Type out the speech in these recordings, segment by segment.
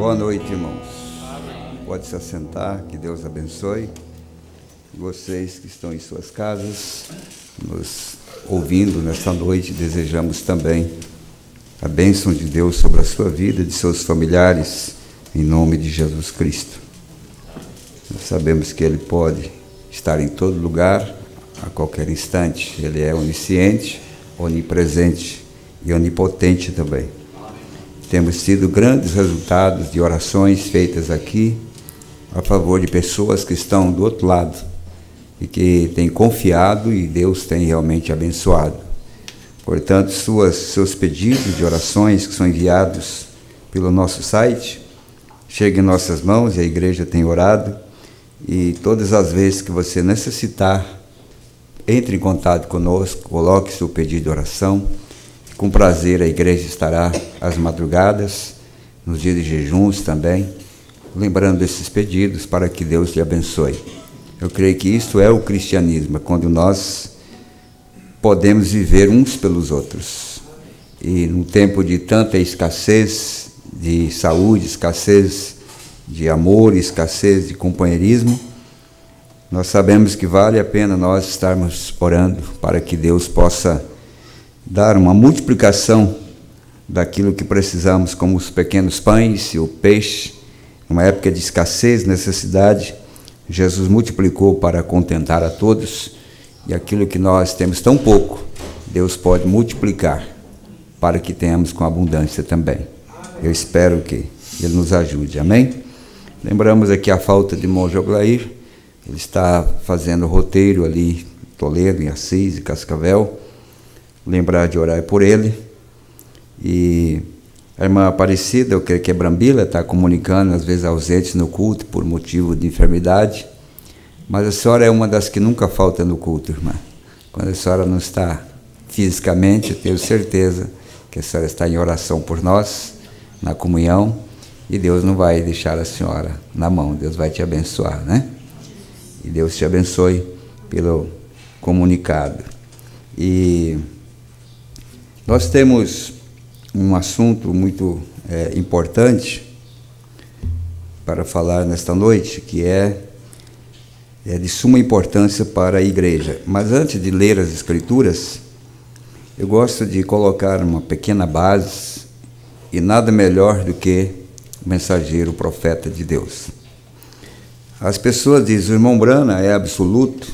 Boa noite, irmãos. Pode se assentar, que Deus abençoe. Vocês que estão em suas casas, nos ouvindo nesta noite, desejamos também a bênção de Deus sobre a sua vida e de seus familiares, em nome de Jesus Cristo. Nós sabemos que Ele pode estar em todo lugar, a qualquer instante. Ele é onisciente, onipresente e onipotente também. Temos tido grandes resultados de orações feitas aqui a favor de pessoas que estão do outro lado e que têm confiado e Deus tem realmente abençoado. Portanto, seus pedidos de orações que são enviados pelo nosso site chegam em nossas mãos e a igreja tem orado. E todas as vezes que você necessitar, entre em contato conosco, coloque seu pedido de oração. Com prazer a igreja estará às madrugadas, nos dias de jejuns também, lembrando desses pedidos para que Deus lhe abençoe. Eu creio que isto é o cristianismo, quando nós podemos viver uns pelos outros. E num tempo de tanta escassez de saúde, escassez de amor, escassez de companheirismo, nós sabemos que vale a pena nós estarmos orando para que Deus possa dar uma multiplicação daquilo que precisamos, como os pequenos pães e o peixe. Numa época de escassez, necessidade, Jesus multiplicou para contentar a todos, e aquilo que nós temos tão pouco, Deus pode multiplicar para que tenhamos com abundância também. Eu espero que Ele nos ajude, amém? Lembramos aqui a falta de irmão Joglair. Ele está fazendo roteiro ali em Toledo, em Assis e Cascavel. Lembrar de orar por ele. E a irmã Aparecida, eu creio que é Brambila, está comunicando, às vezes ausente no culto por motivo de enfermidade, mas a senhora é uma das que nunca falta no culto, irmã. Quando a senhora não está fisicamente, eu tenho certeza que a senhora está em oração por nós, na comunhão, e Deus não vai deixar a senhora na mão, Deus vai te abençoar, né? E Deus te abençoe pelo comunicado. E nós temos um assunto muito importante para falar nesta noite, que é de suma importância para a igreja. Mas antes de ler as Escrituras, eu gosto de colocar uma pequena base, e nada melhor do que o mensageiro, o profeta de Deus. As pessoas dizem, o irmão Brana é absoluto.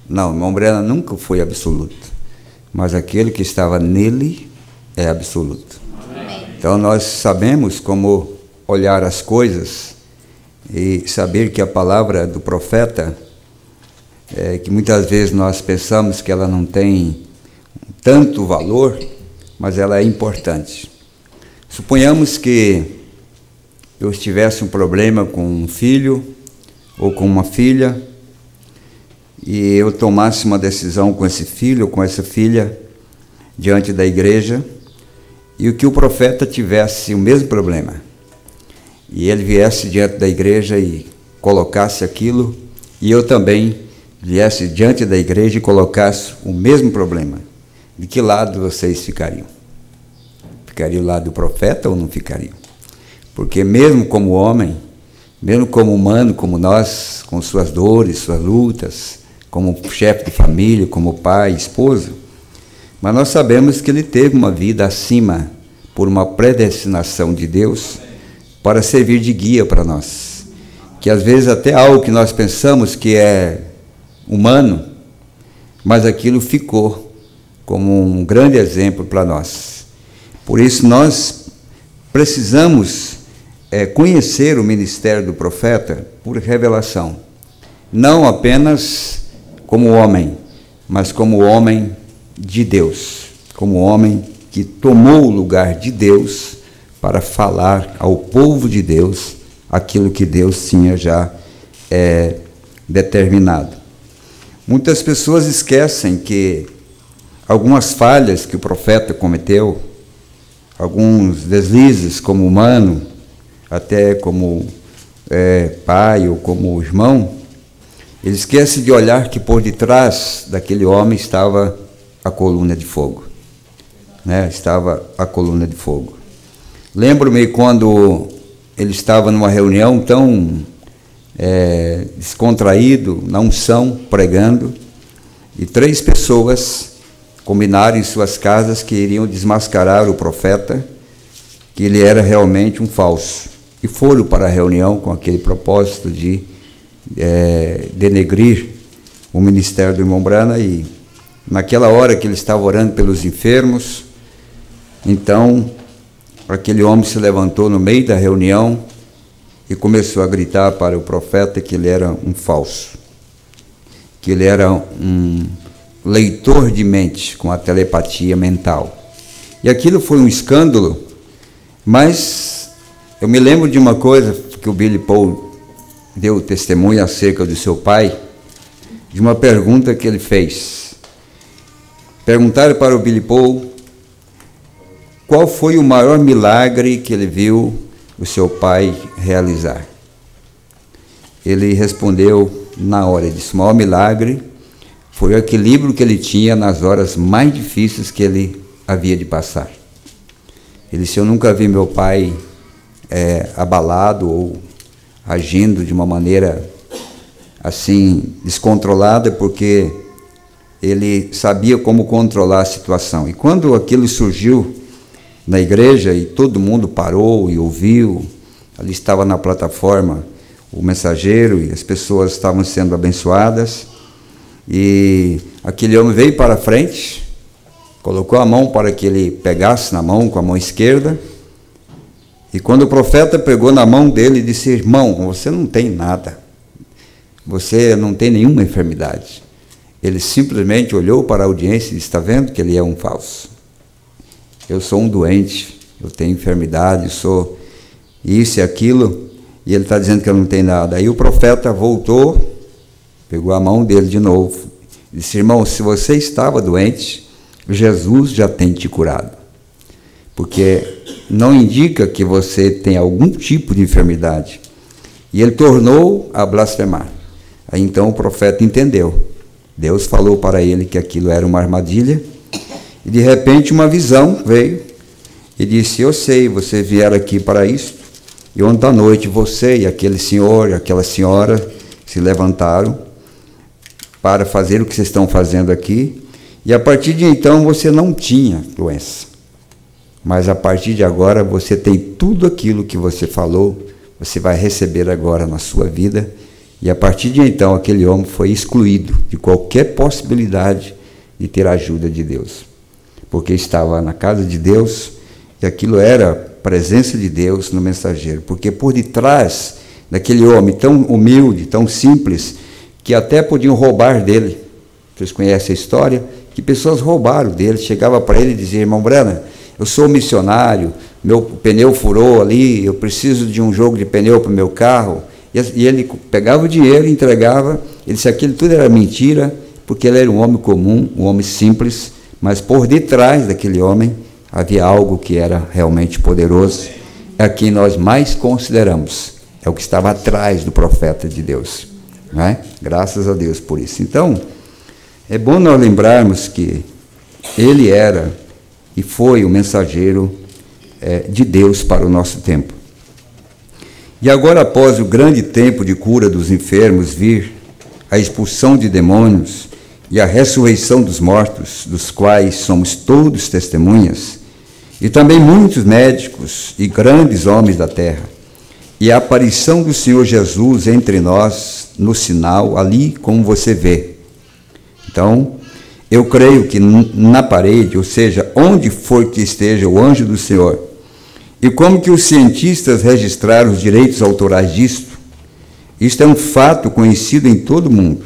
Não, o irmão Brana nunca foi absoluto. Mas aquele que estava nele é absoluto. Amém. Então nós sabemos como olhar as coisas e saber que a palavra do profeta, que muitas vezes nós pensamos que ela não tem tanto valor, mas ela é importante. Suponhamos que eu tivesse um problema com um filho ou com uma filha, e eu tomasse uma decisão com esse filho ou com essa filha diante da igreja, e que o profeta tivesse o mesmo problema, e ele viesse diante da igreja e colocasse aquilo, e eu também viesse diante da igreja e colocasse o mesmo problema, de que lado vocês ficariam? Ficariam do lado do profeta ou não ficariam? Porque mesmo como homem, mesmo como humano, como nós, com suas dores, suas lutas, como chefe de família, como pai, esposo, mas nós sabemos que ele teve uma vida acima, por uma predestinação de Deus, para servir de guia para nós. Que às vezes até algo que nós pensamos que é humano, mas aquilo ficou como um grande exemplo para nós. Por isso nós precisamos conhecer o ministério do profeta por revelação, não apenas como homem, mas como homem de Deus, como homem que tomou o lugar de Deus para falar ao povo de Deus aquilo que Deus tinha já determinado. Muitas pessoas esquecem que algumas falhas que o profeta cometeu, alguns deslizes como humano, até como pai ou como irmão, ele esquece de olhar que por detrás daquele homem estava a coluna de fogo. Estava a coluna de fogo. Lembro-me quando ele estava numa reunião tão descontraído, na unção, pregando, e 3 pessoas combinaram em suas casas que iriam desmascarar o profeta, que ele era realmente um falso. E foram para a reunião com aquele propósito de denegrir o ministério do irmão Branham. E naquela hora que ele estava orando pelos enfermos, então aquele homem se levantou no meio da reunião e começou a gritar para o profeta que ele era um falso, que ele era um leitor de mente com a telepatia mental. E aquilo foi um escândalo, mas eu me lembro de uma coisa que o Billy Paul deu testemunho acerca do seu pai, de uma pergunta que ele fez. Perguntaram para o Billy Paul qual foi o maior milagre que ele viu o seu pai realizar. Ele respondeu na hora, ele disse: o maior milagre foi o equilíbrio que ele tinha nas horas mais difíceis que ele havia de passar. Ele disse: eu nunca vi meu pai abalado ou agindo de uma maneira assim descontrolada, porque ele sabia como controlar a situação. E quando aquilo surgiu na igreja e todo mundo parou e ouviu, ali estava na plataforma o mensageiro e as pessoas estavam sendo abençoadas, e aquele homem veio para frente, colocou a mão para que ele pegasse na mão com a mão esquerda, e quando o profeta pegou na mão dele, disse: irmão, você não tem nada, você não tem nenhuma enfermidade. Ele simplesmente olhou para a audiência e disse: está vendo que ele é um falso? Eu sou um doente, eu tenho enfermidade, eu sou isso e aquilo, e ele está dizendo que eu não tenho nada. Aí o profeta voltou, pegou a mão dele de novo, e disse: irmão, se você estava doente, Jesus já tem te curado, porque não indica que você tem algum tipo de enfermidade. E ele tornou a blasfemar. Aí então o profeta entendeu. Deus falou para ele que aquilo era uma armadilha, e de repente uma visão veio e disse: eu sei, você vieram aqui para isso, e ontem à noite você e aquele senhor e aquela senhora se levantaram para fazer o que vocês estão fazendo aqui, e a partir de então você não tinha doença, mas a partir de agora você tem tudo aquilo que você falou, você vai receber agora na sua vida. E a partir de então aquele homem foi excluído de qualquer possibilidade de ter a ajuda de Deus, porque estava na casa de Deus, e aquilo era a presença de Deus no mensageiro, porque por detrás daquele homem tão humilde, tão simples, que até podiam roubar dele, vocês conhecem a história, que pessoas roubaram dele, chegava para ele e dizia: irmão Branham, eu sou missionário, meu pneu furou ali, eu preciso de um jogo de pneu para o meu carro, e ele pegava o dinheiro e entregava. Ele disse: aquilo tudo era mentira, porque ele era um homem comum, um homem simples, mas por detrás daquele homem havia algo que era realmente poderoso. É a quem nós mais consideramos, é o que estava atrás do profeta de Deus, não é? Graças a Deus por isso. Então, é bom nós lembrarmos que ele era e foi o mensageiro de Deus para o nosso tempo. E agora, após o grande tempo de cura dos enfermos vir, a expulsão de demônios e a ressurreição dos mortos, dos quais somos todos testemunhas, e também muitos médicos e grandes homens da terra, e a aparição do Senhor Jesus entre nós no sinal, ali como você vê. Então, eu creio que na parede, ou seja, onde for que esteja o anjo do Senhor, e como que os cientistas registraram os direitos autorais disto, isto é um fato conhecido em todo o mundo,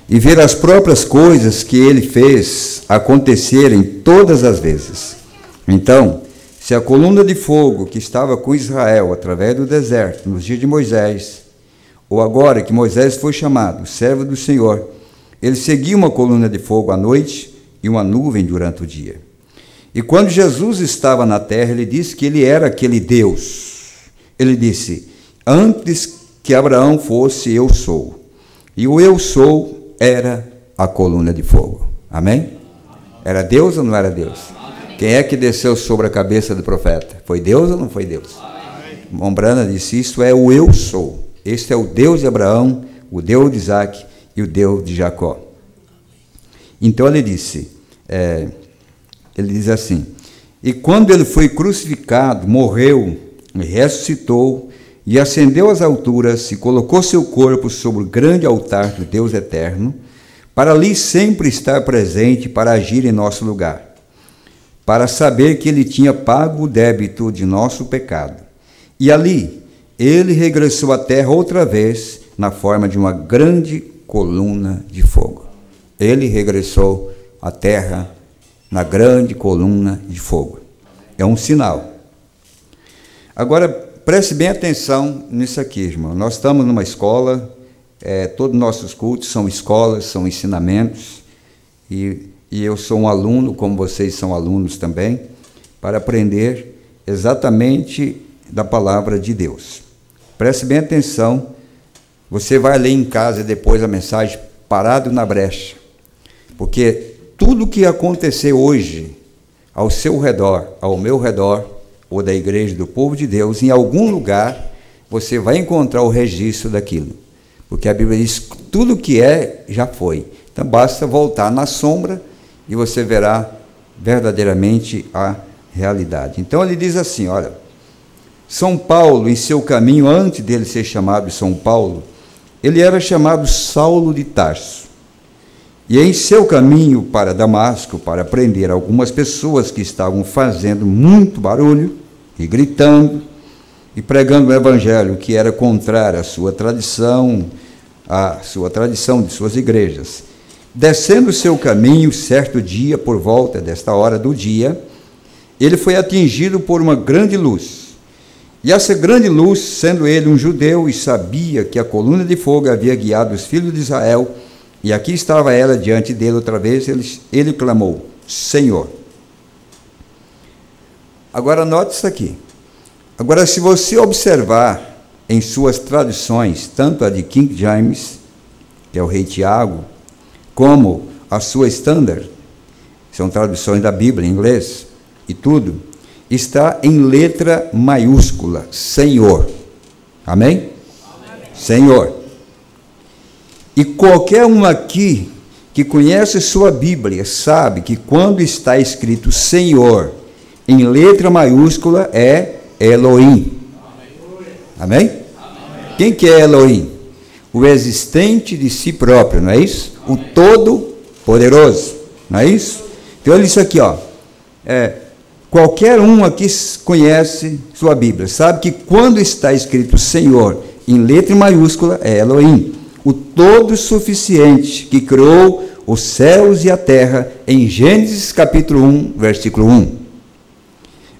e ver as próprias coisas que ele fez acontecerem todas as vezes. Então, se a coluna de fogo que estava com Israel através do deserto nos dias de Moisés, ou agora que Moisés foi chamado servo do Senhor, ele seguia uma coluna de fogo à noite e uma nuvem durante o dia. E quando Jesus estava na terra, ele disse que ele era aquele Deus. Ele disse: antes que Abraão fosse, eu sou. E o eu sou era a coluna de fogo. Amém? Era Deus ou não era Deus? Quem é que desceu sobre a cabeça do profeta? Foi Deus ou não foi Deus? Mombrana disse, isso é o eu sou. Este é o Deus de Abraão, o Deus de Isaac e o Deus de Jacó. Então ele disse, ele diz assim, e quando ele foi crucificado, morreu, e ressuscitou, e ascendeu às alturas, e colocou seu corpo sobre o grande altar do Deus eterno, para ali sempre estar presente, para agir em nosso lugar, para saber que ele tinha pago o débito de nosso pecado. E ali, ele regressou à terra outra vez, na forma de uma grande coluna de fogo. Ele regressou à terra na grande coluna de fogo. É um sinal. Agora, preste bem atenção nisso aqui, irmão. Nós estamos numa escola, todos os nossos cultos são escolas, são ensinamentos, e eu sou um aluno, como vocês são alunos também, para aprender exatamente da palavra de Deus. Preste bem atenção, você vai ler em casa depois a mensagem Parado na Brecha, porque tudo que acontecer hoje ao seu redor, ao meu redor, ou da igreja do povo de Deus, em algum lugar você vai encontrar o registro daquilo, porque a Bíblia diz que tudo que já foi. Então basta voltar na sombra e você verá verdadeiramente a realidade. Então ele diz assim, olha, São Paulo, em seu caminho, antes dele ser chamado de São Paulo, ele era chamado Saulo de Tarso. E em seu caminho para Damasco, para prender algumas pessoas que estavam fazendo muito barulho e gritando e pregando o evangelho que era contrário à sua tradição de suas igrejas. Descendo o seu caminho, certo dia, por volta desta hora do dia, ele foi atingido por uma grande luz. E essa grande luz, sendo ele um judeu e sabia que a coluna de fogo havia guiado os filhos de Israel, e aqui estava ela diante dele outra vez, ele clamou, Senhor. Agora note isso aqui. Agora, se você observar em suas traduções, tanto a de King James, que é o rei Tiago, como a sua Standard, são traduções da Bíblia em inglês, e tudo, está em letra maiúscula, Senhor. Amém? Amém. Senhor. E qualquer um aqui que conhece sua Bíblia sabe que quando está escrito Senhor em letra maiúscula é Elohim. Amém? Amém? Quem que é Elohim? O existente de si próprio, não é isso? O Todo-Poderoso, não é isso? Então olha isso aqui, ó. Qualquer um aqui conhece sua Bíblia, sabe que quando está escrito Senhor em letra maiúscula é Elohim, o todo-suficiente que criou os céus e a terra, em Gênesis capítulo 1, versículo 1.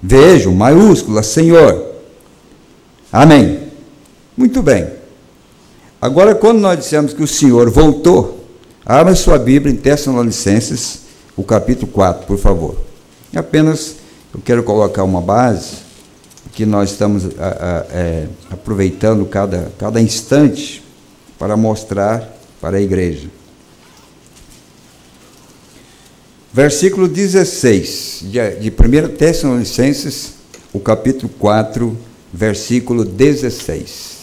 Vejam, maiúscula, Senhor. Amém. Muito bem. Agora, quando nós dissemos que o Senhor voltou, abra sua Bíblia em Tessalonicenses, o capítulo 4, por favor. Apenas eu quero colocar uma base, que nós estamos aproveitando cada instante para mostrar para a igreja. Versículo 16, de 1 Tessalonicenses, o capítulo 4, versículo 16.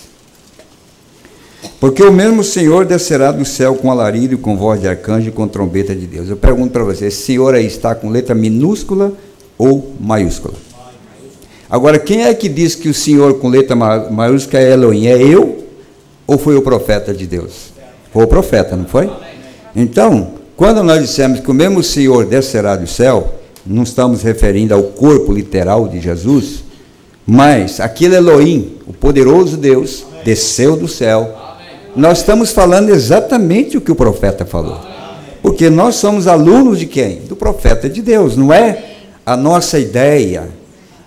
Porque o mesmo Senhor descerá do céu com alarido, com voz de arcanjo e com trombeta de Deus. Eu pergunto para você, esse Senhor aí está com letra minúscula ou maiúscula? Agora, quem é que diz que o Senhor com letra maiúscula é Elohim? É eu ou foi o profeta de Deus? Foi o profeta, não foi? Então, quando nós dissemos que o mesmo Senhor descerá do céu, não estamos referindo ao corpo literal de Jesus, mas aquele Elohim, o poderoso Deus, desceu do céu. Nós estamos falando exatamente o que o profeta falou. Porque nós somos alunos de quem? Do profeta de Deus, não é a nossa ideia,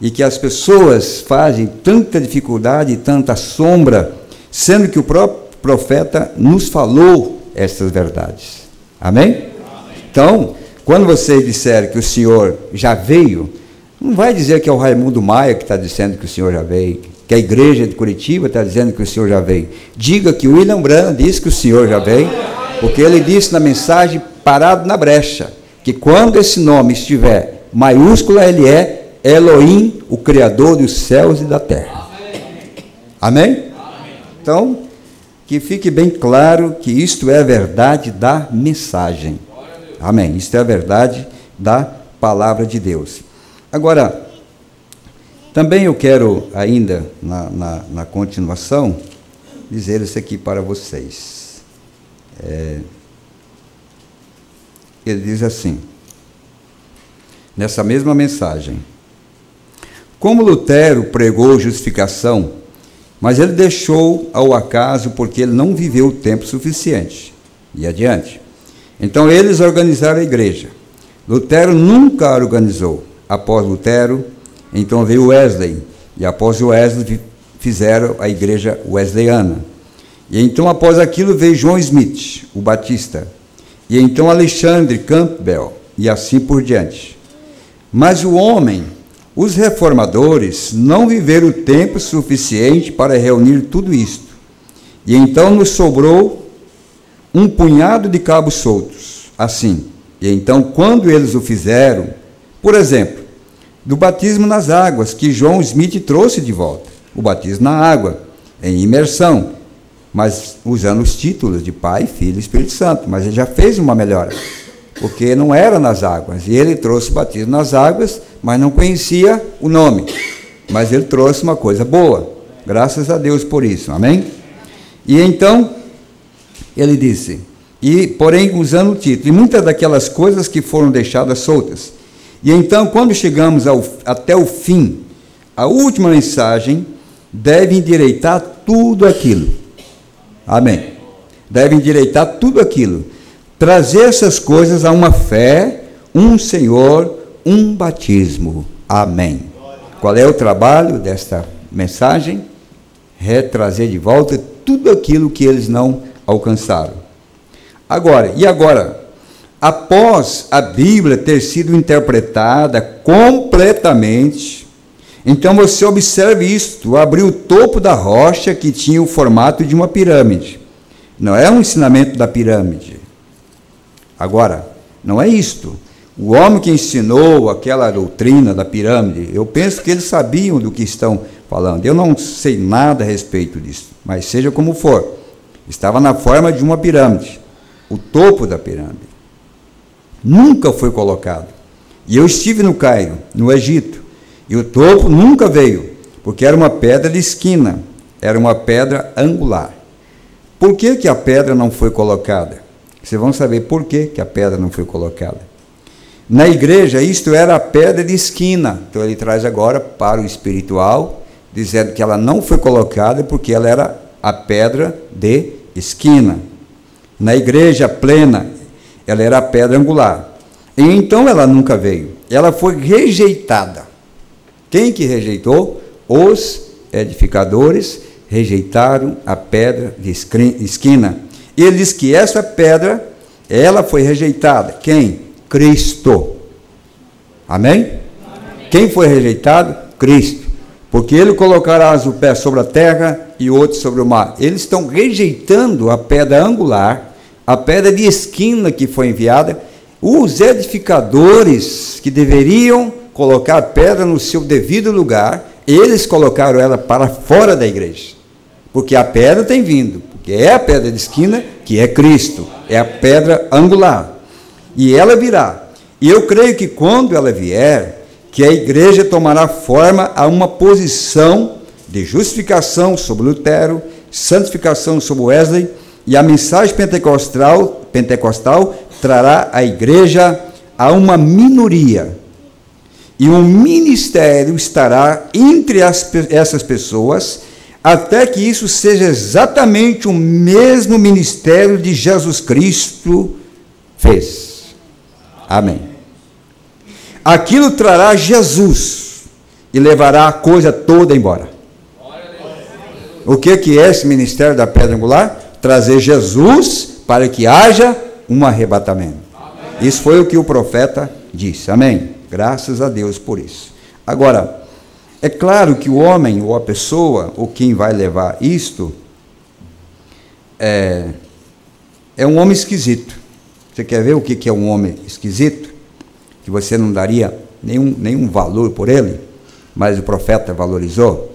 e que as pessoas fazem tanta dificuldade e tanta sombra, sendo que o próprio profeta nos falou estas verdades. Amém? Então, quando vocês disserem que o Senhor já veio, não vai dizer que é o Raimundo Maia que está dizendo que o Senhor já veio, que a igreja de Curitiba está dizendo que o Senhor já veio. Diga que o William Branham disse que o Senhor já veio, porque ele disse na mensagem Parado na Brecha, que quando esse nome estiver maiúscula, ele é Elohim, o Criador dos céus e da terra. Amém? Então, que fique bem claro que isto é a verdade da mensagem. Amém. Isto é a verdade da palavra de Deus. Agora, também eu quero ainda, na continuação, dizer isso aqui para vocês. Ele diz assim, nessa mesma mensagem: como Lutero pregou justificação, mas ele deixou ao acaso porque ele não viveu o tempo suficiente. E adiante. Então eles organizaram a igreja. Lutero nunca a organizou. Após Lutero, então veio Wesley. E após Wesley fizeram a igreja wesleyana. E então após aquilo veio John Smith, o Batista. E então Alexandre Campbell. E assim por diante. Mas o homem, os reformadores, não viveram o tempo suficiente para reunir tudo isto. E então nos sobrou um punhado de cabos soltos, assim. E então, quando eles o fizeram, por exemplo, do batismo nas águas, que John Smith trouxe de volta, o batismo na água, em imersão, mas usando os títulos de Pai, Filho e Espírito Santo, mas ele já fez uma melhora, porque não era nas águas, e ele trouxe o batismo nas águas, mas não conhecia o nome, mas ele trouxe uma coisa boa, graças a Deus por isso, amém? E então, ele disse, porém usando o título, e muitas daquelas coisas que foram deixadas soltas. E então, quando chegamos até o fim, a última mensagem deve endireitar tudo aquilo. Amém? Deve endireitar tudo aquilo. Trazer essas coisas a uma fé, um Senhor, um batismo. Amém. Qual é o trabalho desta mensagem? Retrazer de volta tudo aquilo que eles não alcançaram. Agora, após a Bíblia ter sido interpretada completamente, então você observe isto: abriu o topo da rocha que tinha o formato de uma pirâmide. Não é um ensinamento da pirâmide. Agora, não é isto. O homem que ensinou aquela doutrina da pirâmide, eu penso que eles sabiam do que estão falando. Eu não sei nada a respeito disso, mas seja como for, estava na forma de uma pirâmide, o topo da pirâmide. Nunca foi colocado. E eu estive no Cairo, no Egito, e o topo nunca veio, porque era uma pedra de esquina, era uma pedra angular. Por que a pedra não foi colocada? Vocês vão saber por que a pedra não foi colocada. Na igreja, isto era a pedra de esquina. Então ele traz agora para o espiritual, dizendo que ela não foi colocada porque ela era a pedra de esquina. Na igreja plena, ela era a pedra angular. E então ela nunca veio. Ela foi rejeitada. Quem que rejeitou? Os edificadores rejeitaram a pedra de esquina. E ele diz que essa pedra, ela foi rejeitada. Quem? Cristo. Amém? Amém? Quem foi rejeitado? Cristo. Porque ele colocará o pé sobre a terra e outro sobre o mar. Eles estão rejeitando a pedra angular, a pedra de esquina que foi enviada. Os edificadores que deveriam colocar a pedra no seu devido lugar, eles colocaram ela para fora da igreja. Porque a pedra tem vindo, porque é a pedra de esquina que é Cristo, é a pedra angular. E ela virá. E eu creio que quando ela vier, que a igreja tomará forma a uma posição de justificação sobre Lutero, santificação sobre Wesley, e a mensagem pentecostal trará a igreja a uma minoria. E um ministério estará entre essas pessoas, até que isso seja exatamente o mesmo ministério de Jesus Cristo fez. Amém. Aquilo trará Jesus e levará a coisa toda embora. O que é esse ministério da pedra angular? Trazer Jesus para que haja um arrebatamento. Isso foi o que o profeta disse. Amém? Graças a Deus por isso. Agora, é claro que o homem ou a pessoa, ou quem vai levar isto, é um homem esquisito. Você quer ver o que é um homem esquisito? Que você não daria nenhum valor por ele, mas o profeta valorizou.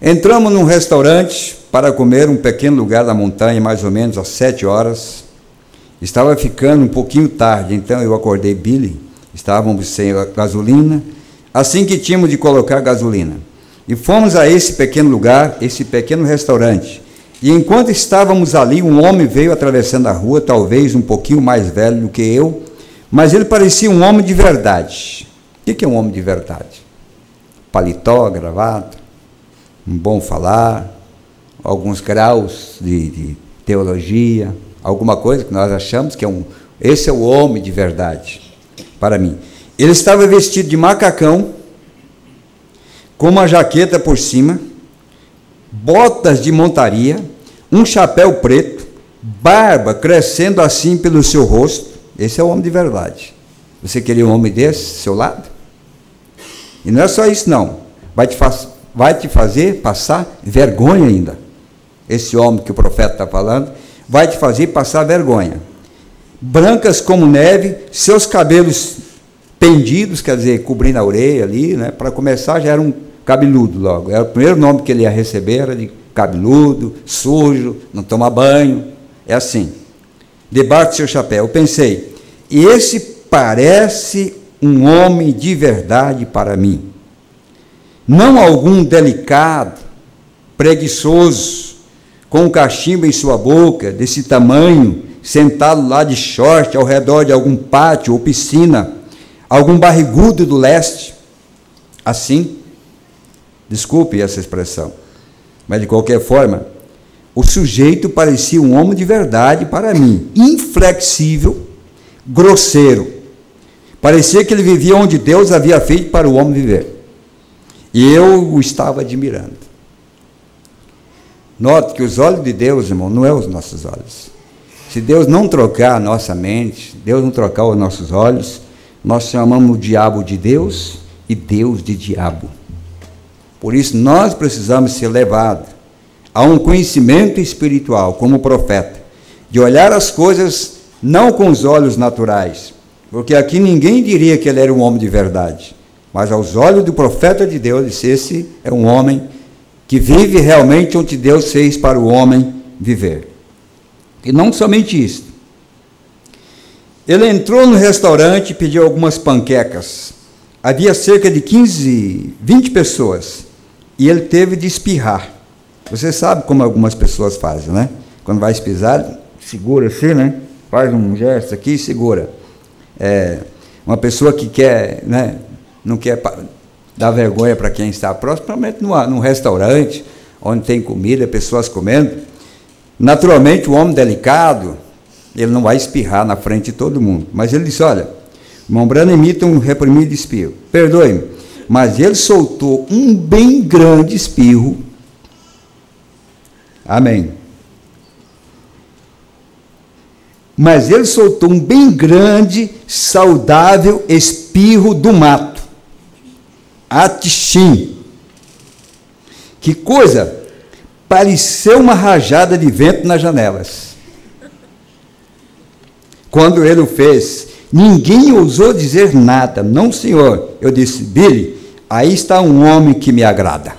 Entramos num restaurante para comer, um pequeno lugar da montanha, mais ou menos às 7 horas. Estava ficando um pouquinho tarde, então eu acordei Billy, estávamos sem gasolina, assim que tínhamos de colocar gasolina. E fomos a esse pequeno lugar, esse pequeno restaurante. E enquanto estávamos ali, um homem veio atravessando a rua, talvez um pouquinho mais velho do que eu, mas ele parecia um homem de verdade. O que é um homem de verdade? Paletó, gravata, um bom falar, alguns graus de teologia, alguma coisa que nós achamos que esse é o homem de verdade, para mim. Ele estava vestido de macacão, com uma jaqueta por cima, botas de montaria, um chapéu preto, barba crescendo assim pelo seu rosto. Esse é o homem de verdade. Você queria um homem desse ao seu lado? E não é só isso não, vai te fazer passar vergonha ainda. Esse homem que o profeta está falando, vai te fazer passar vergonha. Brancas como neve, seus cabelos pendidos, quer dizer, cobrindo a orelha ali, né? Para começar já era um cabeludo logo. Era o primeiro nome que ele ia receber, era de cabeludo, sujo, não toma banho, é assim. Debaixo do seu chapéu. Eu pensei, e esse parece um homem de verdade para mim. Não algum delicado, preguiçoso, com um cachimbo em sua boca, desse tamanho, sentado lá de short, ao redor de algum pátio ou piscina, algum barrigudo do leste. Assim, desculpe essa expressão, mas de qualquer forma, o sujeito parecia um homem de verdade para mim, inflexível, grosseiro. Parecia que ele vivia onde Deus havia feito para o homem viver. E eu o estava admirando. Note que os olhos de Deus, irmão, não é os nossos olhos. Se Deus não trocar a nossa mente, Deus não trocar os nossos olhos, nós chamamos o diabo de Deus e Deus de diabo. Por isso, nós precisamos ser levados a um conhecimento espiritual, como profeta, de olhar as coisas não com os olhos naturais, porque aqui ninguém diria que ele era um homem de verdade, mas aos olhos do profeta de Deus, esse é um homem que vive realmente onde Deus fez para o homem viver. E não somente isso. Ele entrou no restaurante e pediu algumas panquecas. Havia cerca de 20 pessoas. E ele teve de espirrar. Você sabe como algumas pessoas fazem, né? Quando vai espirrar, segura assim, né? Faz um gesto aqui e segura. Uma pessoa que quer, né? Não quer dar vergonha para quem está próximo, principalmente num restaurante, onde tem comida, pessoas comendo. Naturalmente, o homem delicado, ele não vai espirrar na frente de todo mundo. Mas ele disse, olha, o irmão Branham imita um reprimido espirro. Perdoe-me, mas ele soltou um bem grande espirro. Amém. Mas ele soltou um bem grande, saudável espirro do mato. Atixim. Que coisa! Pareceu uma rajada de vento nas janelas. Quando ele o fez, ninguém ousou dizer nada. Não, senhor. Eu disse, Billy, aí está um homem que me agrada.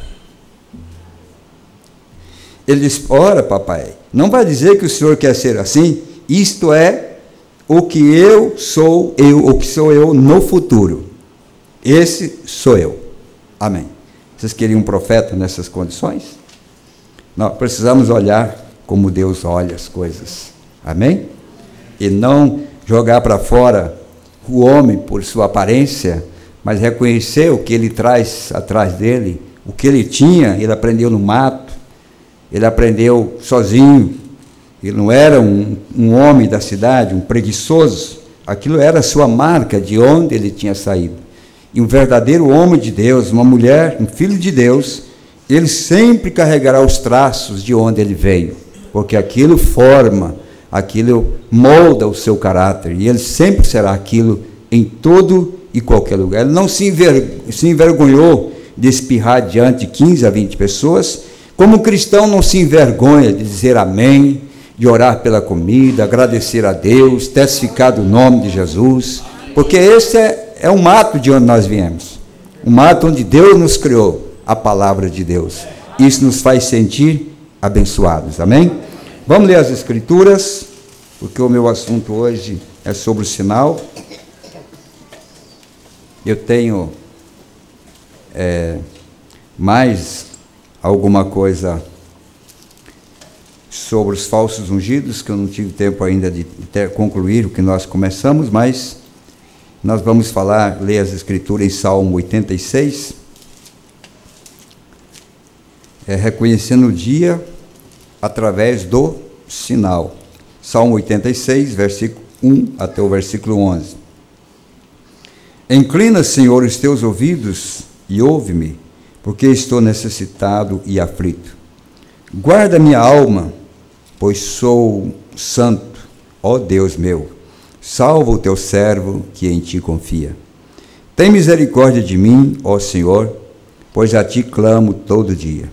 Ele disse, ora, papai, não vai dizer que o senhor quer ser assim? Isto é o que eu, o que sou eu no futuro. Esse sou eu. Amém. Vocês queriam um profeta nessas condições? Nós precisamos olhar como Deus olha as coisas. Amém? E não jogar para fora o homem por sua aparência, mas reconhecer o que ele traz atrás dele, o que ele tinha. Ele aprendeu no mato, ele aprendeu sozinho, ele não era um homem da cidade, um preguiçoso. Aquilo era a sua marca de onde ele tinha saído. E um verdadeiro homem de Deus, uma mulher, um filho de Deus, ele sempre carregará os traços de onde ele veio, porque aquilo forma, aquilo molda o seu caráter, e ele sempre será aquilo em todo e qualquer lugar. Ele não se envergonhou de espirrar diante de 15 a 20 pessoas, como o cristão não se envergonha de dizer amém, de orar pela comida, agradecer a Deus, testificar do nome de Jesus, porque esse é o mato de onde nós viemos, o mato onde Deus nos criou, a palavra de Deus. Isso nos faz sentir abençoados. Amém? Vamos ler as Escrituras, porque o meu assunto hoje é sobre o sinal. Eu tenho mais alguma coisa sobre os falsos ungidos, que eu não tive tempo ainda de concluir o que nós começamos, mas nós vamos ler as Escrituras em Salmo 86, reconhecendo o dia através do sinal. Salmo 86, versículo 1 até o versículo 11. Inclina, Senhor, os teus ouvidos e ouve-me, porque estou necessitado e aflito. Guarda minha alma, pois sou santo, ó Deus meu. Salva o teu servo que em ti confia. Tem misericórdia de mim, ó Senhor, pois a ti clamo todo dia.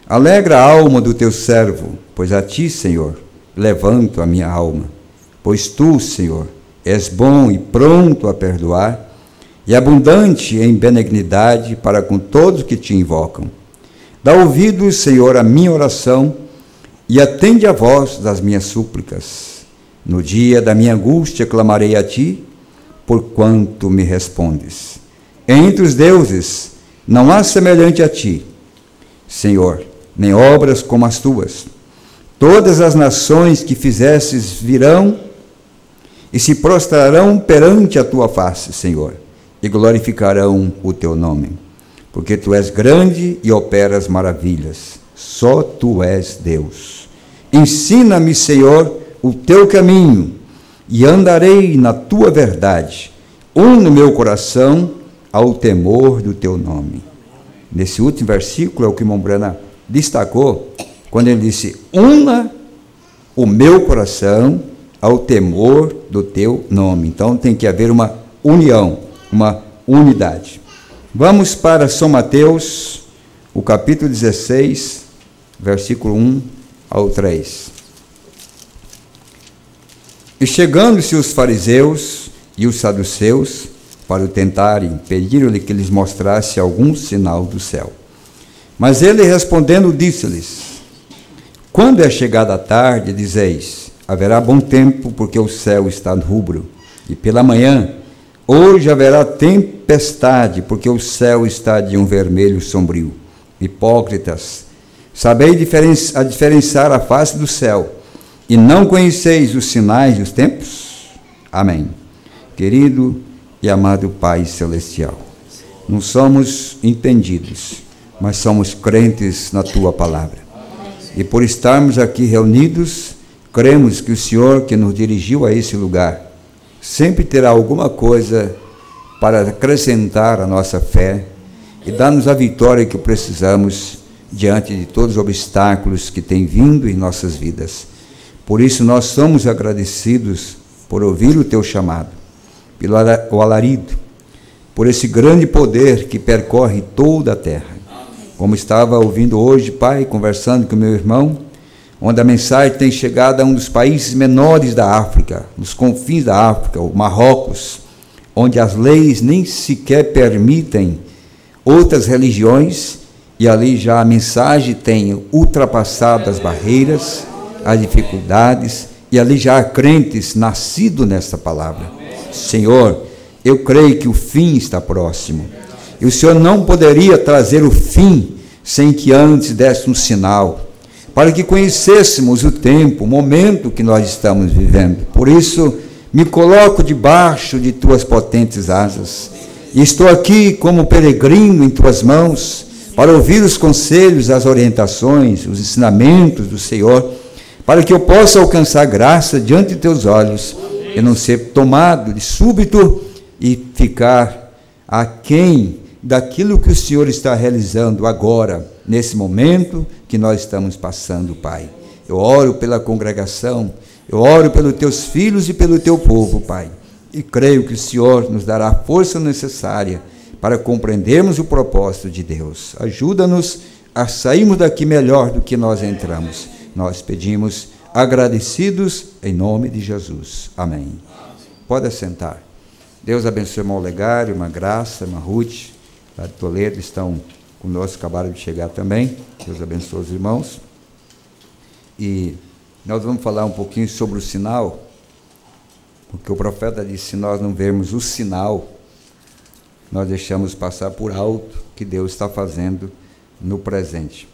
Alegra a alma do teu servo, pois a ti, Senhor, levanto a minha alma. Pois tu, Senhor, és bom e pronto a perdoar, e abundante em benignidade para com todos que te invocam. Dá ouvidos, Senhor, à minha oração, e atende a voz das minhas súplicas. No dia da minha angústia clamarei a ti, porquanto me respondes. Entre os deuses não há semelhante a ti, Senhor, nem obras como as tuas. Todas as nações que fizestes virão e se prostrarão perante a tua face, Senhor, e glorificarão o teu nome, porque tu és grande e operas maravilhas. Só tu és Deus. Ensina-me, Senhor, o teu caminho, e andarei na tua verdade. Une meu coração ao temor do teu nome. Nesse último versículo é o que Mombrana destacou, quando ele disse: una o meu coração ao temor do teu nome. Então tem que haver uma união, uma unidade. Vamos para São Mateus, o capítulo 16, versículo 1 ao 3. E chegando-se os fariseus e os saduceus para o tentarem, pediram-lhe que lhes mostrasse algum sinal do céu. Mas ele respondendo disse-lhes: quando é chegada a tarde, dizeis, haverá bom tempo, porque o céu está rubro, e pela manhã, hoje haverá tempestade, porque o céu está de um vermelho sombrio. Hipócritas, sabeis diferenciar a face do céu, e não conheceis os sinais dos tempos? Amém. Querido e amado Pai Celestial, não somos entendidos, mas somos crentes na Tua Palavra. E por estarmos aqui reunidos, cremos que o Senhor que nos dirigiu a esse lugar sempre terá alguma coisa para acrescentar à nossa fé e dar-nos a vitória que precisamos diante de todos os obstáculos que têm vindo em nossas vidas. Por isso nós somos agradecidos por ouvir o Teu chamado, pelo alarido, por esse grande poder que percorre toda a terra. Como estava ouvindo hoje, Pai, conversando com meu irmão, onde a mensagem tem chegado a um dos países menores da África, nos confins da África, o Marrocos, onde as leis nem sequer permitem outras religiões, e ali já a mensagem tem ultrapassado as barreiras, as dificuldades, e ali já há crentes nascidos nesta palavra. Senhor, eu creio que o fim está próximo, e o Senhor não poderia trazer o fim sem que antes desse um sinal, para que conhecêssemos o tempo, o momento que nós estamos vivendo. Por isso, me coloco debaixo de Tuas potentes asas, e estou aqui como peregrino em Tuas mãos, para ouvir os conselhos, as orientações, os ensinamentos do Senhor, para que eu possa alcançar graça diante de Teus olhos, e não ser tomado de súbito e ficar aquém daquilo que o Senhor está realizando agora, nesse momento que nós estamos passando, Pai. Eu oro pela congregação, eu oro pelos Teus filhos e pelo Teu povo, Pai, e creio que o Senhor nos dará a força necessária para compreendermos o propósito de Deus. Ajuda-nos a sairmos daqui melhor do que nós entramos. Nós pedimos agradecidos em nome de Jesus. Amém. Pode assentar. Deus abençoe o irmão Olegário, irmã Graça, irmã Ruth, lá de Toledo, estão conosco acabaram de chegar também. Deus abençoe os irmãos. E nós vamos falar um pouquinho sobre o sinal, porque o profeta disse: se nós não vermos o sinal, nós deixamos passar por alto que Deus está fazendo no presente.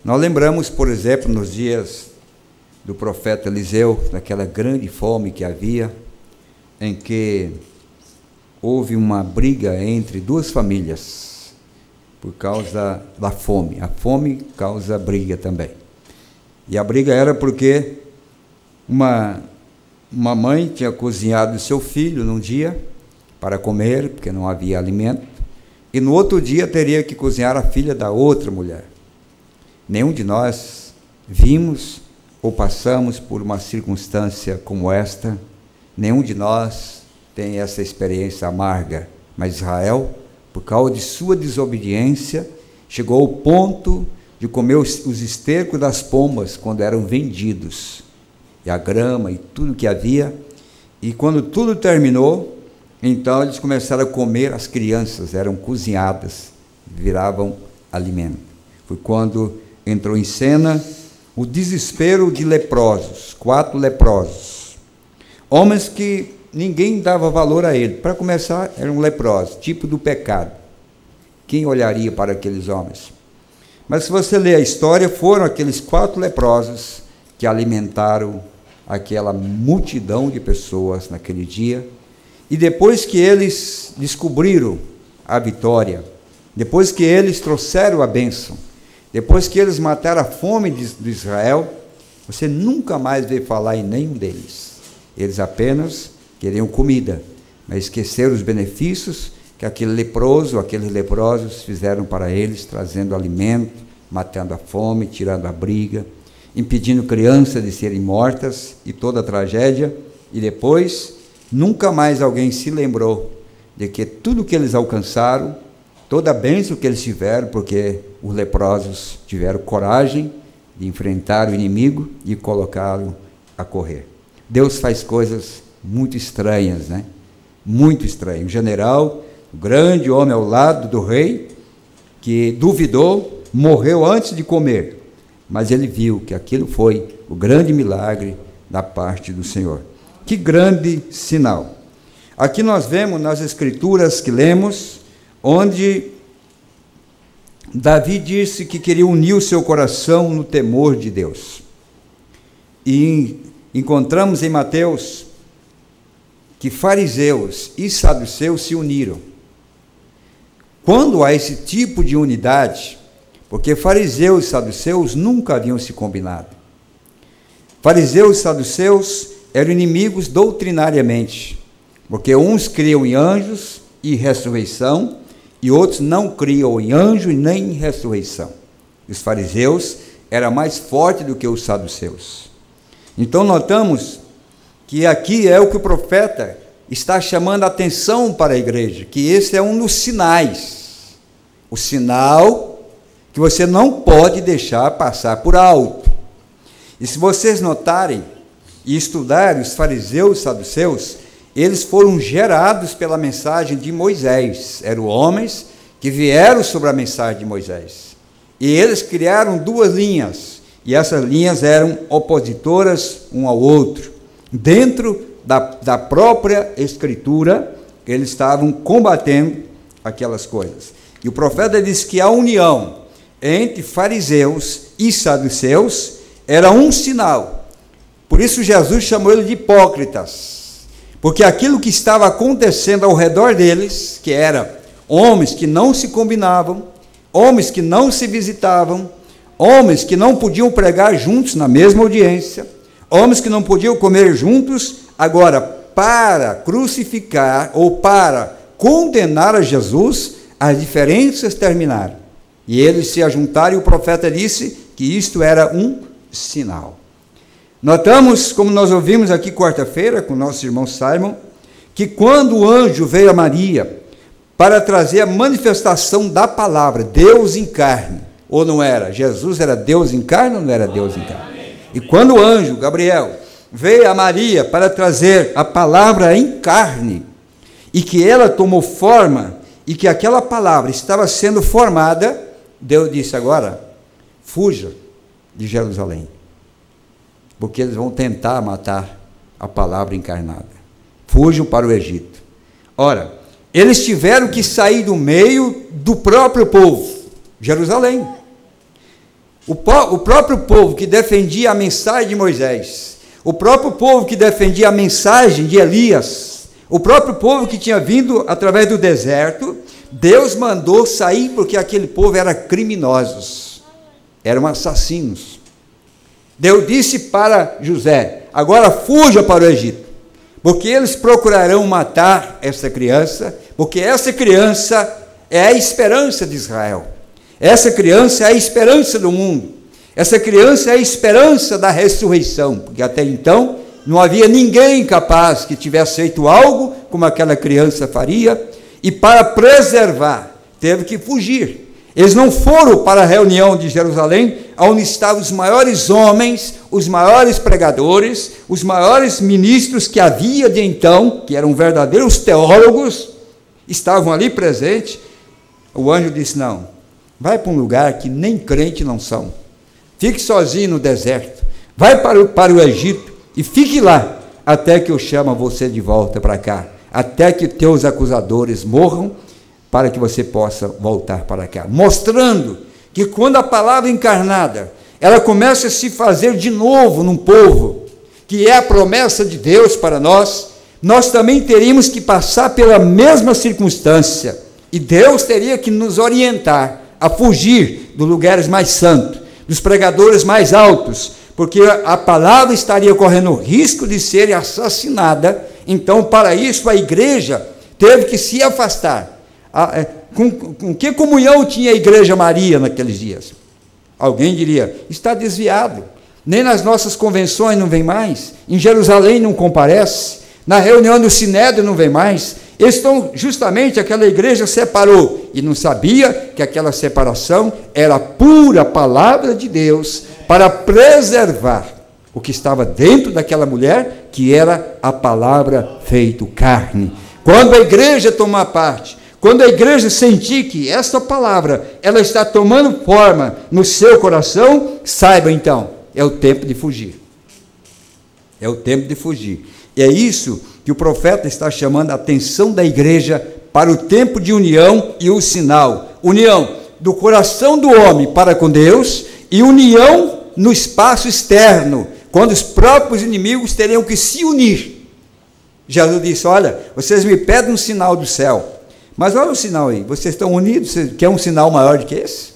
Nós lembramos, por exemplo, nos dias do profeta Eliseu, daquela grande fome que havia, em que houve uma briga entre duas famílias, por causa da fome. A fome causa briga também. E a briga era porque uma mãe tinha cozinhado seu filho num dia para comer, porque não havia alimento, e no outro dia teria que cozinhar a filha da outra mulher. Nenhum de nós vimos ou passamos por uma circunstância como esta, nenhum de nós tem essa experiência amarga, mas Israel, por causa de sua desobediência, chegou ao ponto de comer os estercos das pombas quando eram vendidos, e a grama e tudo que havia, e quando tudo terminou, então eles começaram a comer, as crianças eram cozinhadas, viravam alimento. Foi quando entrou em cena o desespero de leprosos, 4 leprosos, homens que ninguém dava valor a ele. Para começar, eram leprosos, tipo do pecado. Quem olharia para aqueles homens? Mas se você ler a história, foram aqueles 4 leprosos que alimentaram aquela multidão de pessoas naquele dia. E depois que eles descobriram a vitória, depois que eles trouxeram a bênção, depois que eles mataram a fome de Israel, você nunca mais vê falar em nenhum deles. Eles apenas queriam comida, mas esqueceram os benefícios que aqueles leprosos fizeram para eles, trazendo alimento, matando a fome, tirando a briga, impedindo crianças de serem mortas e toda a tragédia. E depois, nunca mais alguém se lembrou de que tudo que eles alcançaram, toda a bênção que eles tiveram, porque os leprosos tiveram coragem de enfrentar o inimigo e colocá-lo a correr. Deus faz coisas muito estranhas, né? Muito estranhas. O general, o grande homem ao lado do rei, que duvidou, morreu antes de comer, mas ele viu que aquilo foi o grande milagre da parte do Senhor. Que grande sinal! Aqui nós vemos nas escrituras que lemos, onde Davi disse que queria unir o seu coração no temor de Deus. E encontramos em Mateus que fariseus e saduceus se uniram. Quando há esse tipo de unidade, porque fariseus e saduceus nunca haviam se combinado. Fariseus e saduceus eram inimigos doutrinariamente, porque uns criam em anjos e ressurreição, e outros não criam em anjo nem em ressurreição. Os fariseus eram mais fortes do que os saduceus. Então notamos que aqui é o que o profeta está chamando a atenção para a igreja, que esse é um dos sinais, o sinal que você não pode deixar passar por alto. E se vocês notarem e estudarem os fariseus e saduceus, eles foram gerados pela mensagem de Moisés. Eram homens que vieram sobre a mensagem de Moisés. E eles criaram 2 linhas, e essas linhas eram opositoras um ao outro. Dentro da própria Escritura, eles estavam combatendo aquelas coisas. E o profeta diz que a união entre fariseus e saduceus era um sinal. Por isso Jesus chamou ele de hipócritas. Porque aquilo que estava acontecendo ao redor deles, que era homens que não se combinavam, homens que não se visitavam, homens que não podiam pregar juntos na mesma audiência, homens que não podiam comer juntos, agora, para crucificar ou para condenar a Jesus, as diferenças terminaram. E eles se ajuntaram, e o profeta disse que isto era um sinal. Notamos, como nós ouvimos aqui quarta-feira, com o nosso irmão Simon, que quando o anjo veio a Maria para trazer a manifestação da palavra, Deus em carne, ou não era? Jesus era Deus em carne ou não era Deus em carne? E quando o anjo, Gabriel, veio a Maria para trazer a palavra em carne, e que ela tomou forma, e que aquela palavra estava sendo formada, Deus disse: agora, fuja de Jerusalém, porque eles vão tentar matar a palavra encarnada. Fujam para o Egito. Ora, eles tiveram que sair do meio do próprio povo, Jerusalém. O próprio povo que defendia a mensagem de Moisés, o próprio povo que defendia a mensagem de Elias, o próprio povo que tinha vindo através do deserto, Deus mandou sair porque aquele povo era criminosos, eram assassinos. Deus disse para José: agora fuja para o Egito, porque eles procurarão matar essa criança, porque essa criança é a esperança de Israel. Essa criança é a esperança do mundo. Essa criança é a esperança da ressurreição, porque até então não havia ninguém capaz que tivesse feito algo como aquela criança faria, e para preservar, teve que fugir. Eles não foram para a reunião de Jerusalém, onde estavam os maiores homens, os maiores pregadores, os maiores ministros que havia de então, que eram verdadeiros teólogos, estavam ali presentes. O anjo disse: não, vai para um lugar que nem crente não são, fique sozinho no deserto, vai para o Egito e fique lá, até que eu chame você de volta para cá, até que teus acusadores morram, para que você possa voltar para cá, mostrando que quando a palavra encarnada, ela começa a se fazer de novo num povo, que é a promessa de Deus para nós, nós também teríamos que passar pela mesma circunstância, e Deus teria que nos orientar a fugir dos lugares mais santos, dos pregadores mais altos, porque a palavra estaria correndo o risco de ser assassinada. Então, para isso, a igreja teve que se afastar. Com que comunhão tinha a Igreja Maria naqueles dias? Alguém diria: está desviado, nem nas nossas convenções não vem mais, em Jerusalém não comparece, na reunião do Sinédrio não vem mais. Estão, justamente, aquela igreja separou, e não sabia que aquela separação era a pura palavra de Deus, para preservar o que estava dentro daquela mulher, que era a palavra feito carne. Quando a igreja tomar parte, quando a igreja sentir que essa palavra, ela está tomando forma no seu coração, saiba então, é o tempo de fugir. É o tempo de fugir. E é isso que o profeta está chamando a atenção da igreja para o tempo de união e o sinal. União do coração do homem para com Deus e união no espaço externo, quando os próprios inimigos teriam que se unir. Jesus disse: olha, vocês me pedem um sinal do céu, mas olha o sinal aí, vocês estão unidos, vocês querem um sinal maior do que esse?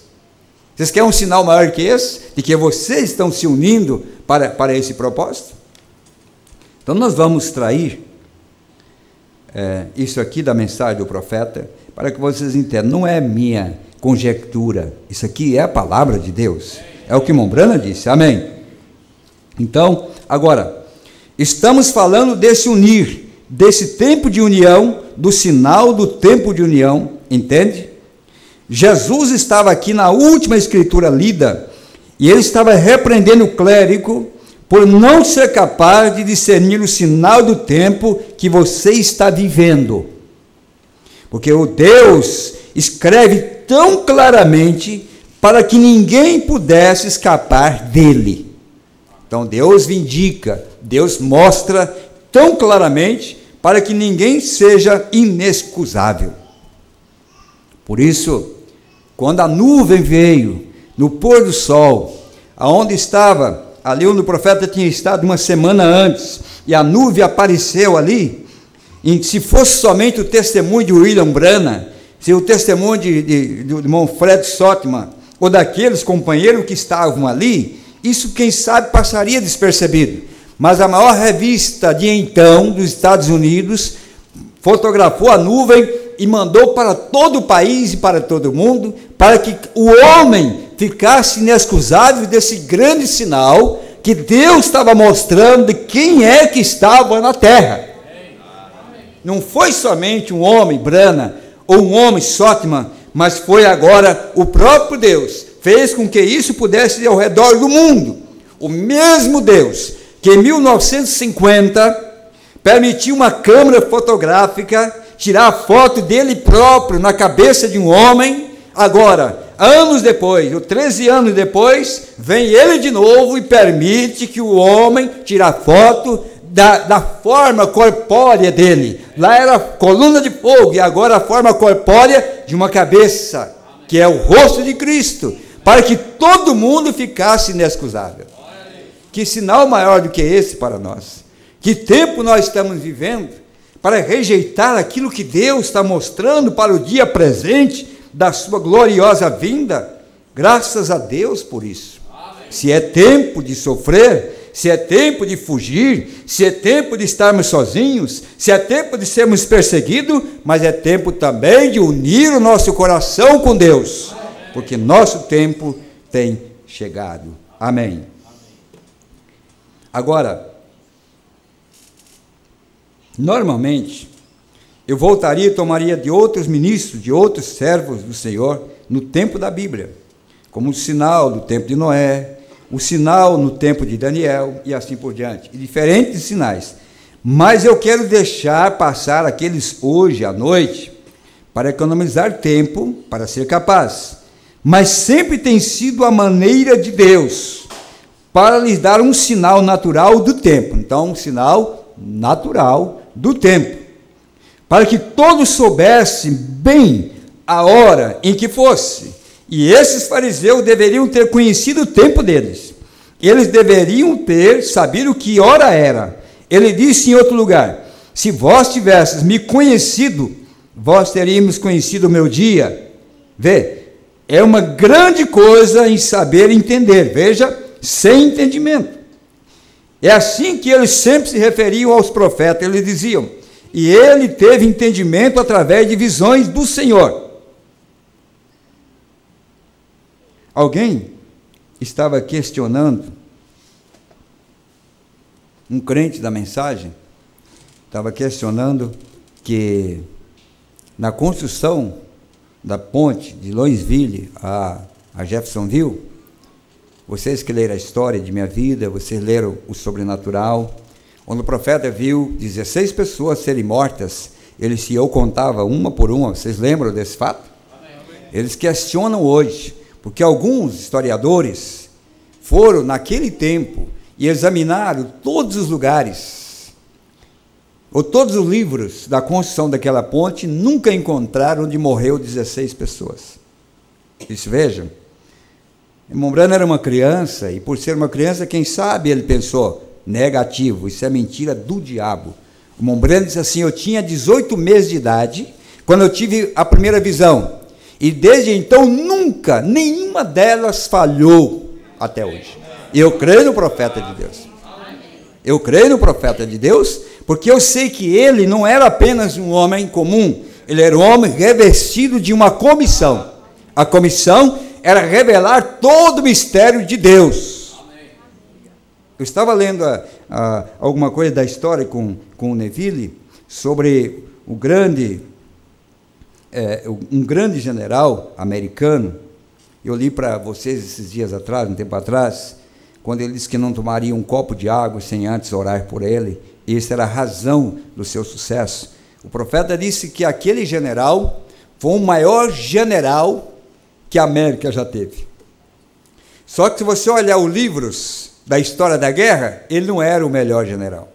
Vocês querem um sinal maior do que esse? De que vocês estão se unindo para esse propósito? Então nós vamos extrair isso aqui da mensagem do profeta, para que vocês entendam, não é minha conjectura, isso aqui é a palavra de Deus, é o que Mombrana disse, amém? Então, agora, estamos falando desse unir, desse tempo de união, do sinal do tempo de união, entende? Jesus estava aqui na última escritura lida, e ele estava repreendendo o clérigo, por não ser capaz de discernir o sinal do tempo que você está vivendo. Porque o Deus escreve tão claramente para que ninguém pudesse escapar dele. Então Deus vindica, Deus mostra tão claramente para que ninguém seja inexcusável. Por isso, quando a nuvem veio no pôr do sol, aonde estava ali onde o profeta tinha estado uma semana antes, e a nuvem apareceu ali, e se fosse somente o testemunho de William Branham, se o testemunho do irmão Fred Sotman, ou daqueles companheiros que estavam ali, isso quem sabe passaria despercebido, mas a maior revista de então, dos Estados Unidos, fotografou a nuvem e mandou para todo o país e para todo o mundo, para que o homem ficasse inexcusável desse grande sinal que Deus estava mostrando de quem é que estava na terra. Não foi somente um homem, Branham, ou um homem, Sotman, mas foi agora o próprio Deus, fez com que isso pudesse ir ao redor do mundo. O mesmo Deus que em 1950 permitiu uma câmera fotográfica tirar a foto dele próprio na cabeça de um homem. Agora, anos depois, ou 13 anos depois, vem ele de novo e permite que o homem tire a foto da forma corpórea dele. Lá era coluna de fogo, e agora a forma corpórea de uma cabeça, que é o rosto de Cristo, para que todo mundo ficasse inexcusável. Que sinal maior do que esse para nós? Que tempo nós estamos vivendo para rejeitar aquilo que Deus está mostrando para o dia presente da sua gloriosa vinda? Graças a Deus por isso. Se é tempo de sofrer, se é tempo de fugir, se é tempo de estarmos sozinhos, se é tempo de sermos perseguidos, mas é tempo também de unir o nosso coração com Deus, porque nosso tempo tem chegado. Amém. Agora, normalmente, eu voltaria e tomaria de outros ministros, de outros servos do Senhor, no tempo da Bíblia, como o sinal do tempo de Noé, o sinal no tempo de Daniel, e assim por diante, e diferentes sinais. Mas eu quero deixar passar aqueles hoje à noite, para economizar tempo, para ser capaz. Mas sempre tem sido a maneira de Deus, para lhes dar um sinal natural do tempo. Então, um sinal natural do tempo, para que todos soubessem bem a hora em que fosse. E esses fariseus deveriam ter conhecido o tempo deles. Eles deveriam ter sabido que hora era. Ele disse em outro lugar: se vós tivesses me conhecido, vós teríamos conhecido o meu dia. Vê, é uma grande coisa em saber entender. Veja, sem entendimento. É assim que eles sempre se referiam aos profetas. Eles diziam: e ele teve entendimento através de visões do Senhor. Alguém estava questionando, um crente da mensagem, estava questionando que na construção da ponte de Louisville a Jeffersonville, vocês que leram a história de minha vida, vocês leram o sobrenatural, quando o profeta viu 16 pessoas serem mortas, ele se eu contava uma por uma. Vocês lembram desse fato? Eles questionam hoje, porque alguns historiadores foram naquele tempo e examinaram todos os lugares, ou todos os livros da construção daquela ponte, nunca encontraram onde morreu 16 pessoas. Isso, vejam. Irmão Branham era uma criança, e por ser uma criança, quem sabe ele pensou: negativo, isso é mentira do diabo. O irmão Branham disse assim: eu tinha 18 meses de idade quando eu tive a primeira visão, e desde então nunca, nenhuma delas falhou até hoje. E eu creio no profeta de Deus. Eu creio no profeta de Deus, porque eu sei que ele não era apenas um homem comum, ele era um homem revestido de uma comissão. A comissão era revelar todo o mistério de Deus. Eu estava lendo alguma coisa da história com o Neville, sobre um grande general americano. Eu li para vocês esses dias atrás, um tempo atrás, quando ele disse que não tomaria um copo de água sem antes orar por ele, e essa era a razão do seu sucesso. O profeta disse que aquele general foi o maior general que a América já teve. Só que se você olhar os livros da história da guerra, ele não era o melhor general.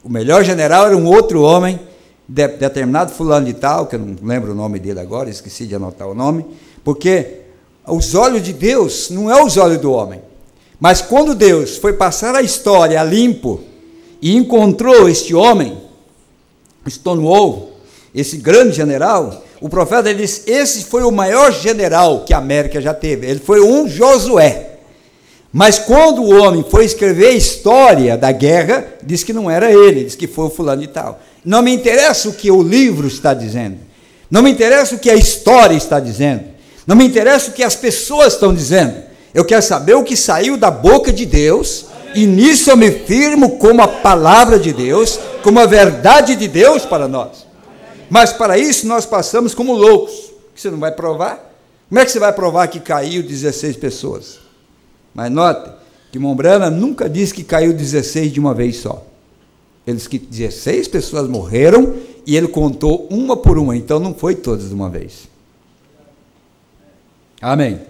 O melhor general era um outro homem, determinado fulano de tal, que eu não lembro o nome dele agora, esqueci de anotar o nome, porque os olhos de Deus não é os olhos do homem. Mas quando Deus foi passar a história a limpo e encontrou este homem, Stonewall, esse grande general, o profeta disse: esse foi o maior general que a América já teve. Ele foi um Josué. Mas quando o homem foi escrever a história da guerra, disse que não era ele, disse que foi o fulano de tal. Não me interessa o que o livro está dizendo, não me interessa o que a história está dizendo, não me interessa o que as pessoas estão dizendo. Eu quero saber o que saiu da boca de Deus, e nisso eu me firmo como a palavra de Deus, como a verdade de Deus para nós. Mas para isso nós passamos como loucos. Você não vai provar? Como é que você vai provar que caiu 16 pessoas? Mas note que Mombrana nunca disse que caiu 16 de uma vez só. Ele disse que 16 pessoas morreram e ele contou uma por uma, então não foi todas de uma vez. Amém?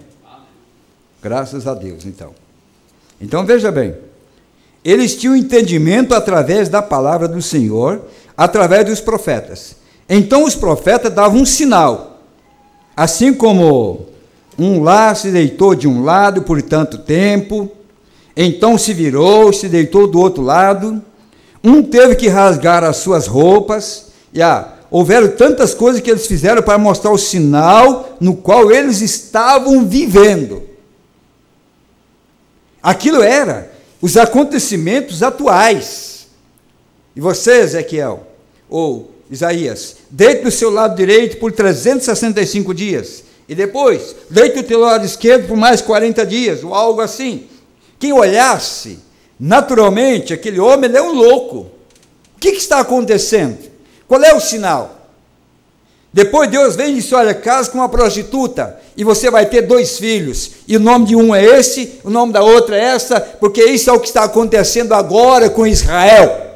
Graças a Deus, então. Então veja bem, eles tinham entendimento através da palavra do Senhor, através dos profetas. Então os profetas davam um sinal, assim como um lá se deitou de um lado por tanto tempo, então se virou, se deitou do outro lado, um teve que rasgar as suas roupas, e houveram tantas coisas que eles fizeram para mostrar o sinal no qual eles estavam vivendo. Aquilo era os acontecimentos atuais. E você, Ezequiel, ou Isaías, deite do seu lado direito por 365 dias, e depois, deite do teu lado esquerdo por mais 40 dias, ou algo assim. Quem olhasse, naturalmente, aquele homem, ele é um louco. O que está acontecendo? Qual é o sinal? Depois Deus vem e disse, olha, casa com uma prostituta, e você vai ter 2 filhos, e o nome de um é esse, o nome da outra é essa, porque isso é o que está acontecendo agora com Israel.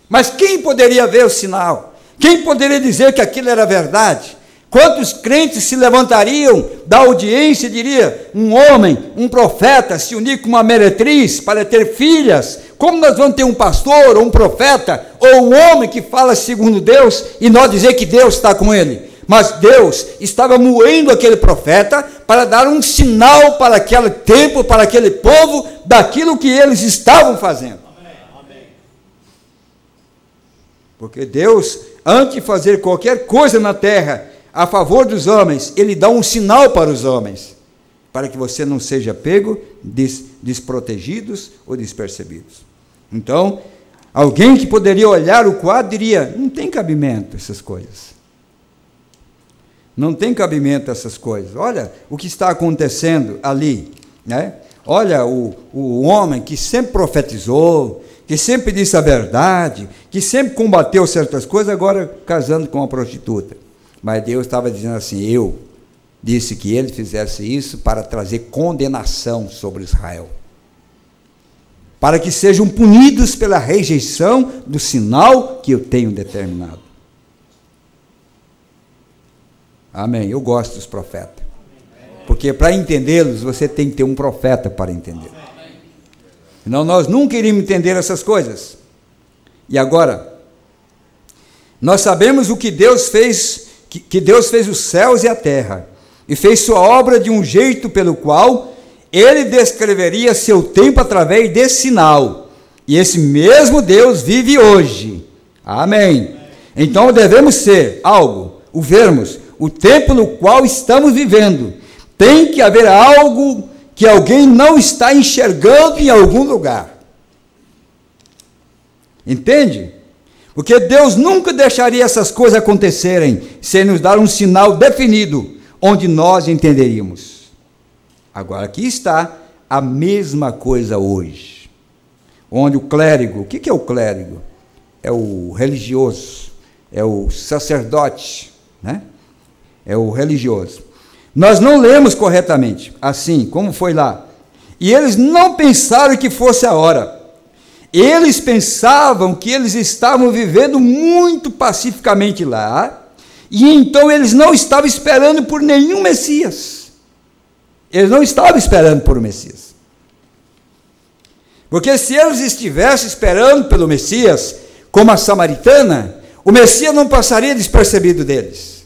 Mas quem poderia ver o sinal? Quem poderia dizer que aquilo era verdade? Quantos crentes se levantariam da audiência e diria, um homem, um profeta, se unir com uma meretriz para ter filhas? Como nós vamos ter um pastor, ou um profeta, ou um homem que fala segundo Deus, e nós dizer que Deus está com ele? Mas Deus estava moendo aquele profeta para dar um sinal para aquele tempo, para aquele povo, daquilo que eles estavam fazendo. Porque Deus, antes de fazer qualquer coisa na terra a favor dos homens, ele dá um sinal para os homens, para que você não seja pego, desprotegidos ou despercebidos. Então, alguém que poderia olhar o quadro diria, não tem cabimento essas coisas. Não tem cabimento essas coisas. Olha o que está acontecendo ali, né? Olha o homem que sempre profetizou, que sempre disse a verdade, que sempre combateu certas coisas, agora casando com uma prostituta. Mas Deus estava dizendo assim, eu disse que ele fizesse isso para trazer condenação sobre Israel, para que sejam punidos pela rejeição do sinal que eu tenho determinado. Amém. Eu gosto dos profetas, porque para entendê-los você tem que ter um profeta para entender. Senão nós nunca iríamos entender essas coisas. E agora, nós sabemos o que Deus fez, que Deus fez os céus e a terra, e fez sua obra de um jeito pelo qual ele descreveria seu tempo através desse sinal. E esse mesmo Deus vive hoje. Amém. Então devemos ser algo, o vermos, o tempo no qual estamos vivendo. Tem que haver algo que alguém não está enxergando em algum lugar. Entende? Porque Deus nunca deixaria essas coisas acontecerem sem nos dar um sinal definido, onde nós entenderíamos. Agora, aqui está a mesma coisa hoje, onde o clérigo, o que é o clérigo? É o religioso, é o sacerdote, né? É o religioso. Nós não lemos corretamente, assim como foi lá. E eles não pensaram que fosse a hora. Eles pensavam que eles estavam vivendo muito pacificamente lá, e então eles não estavam esperando por nenhum Messias. Eles não estavam esperando por um Messias. Porque se eles estivessem esperando pelo Messias, como a samaritana, o Messias não passaria despercebido deles.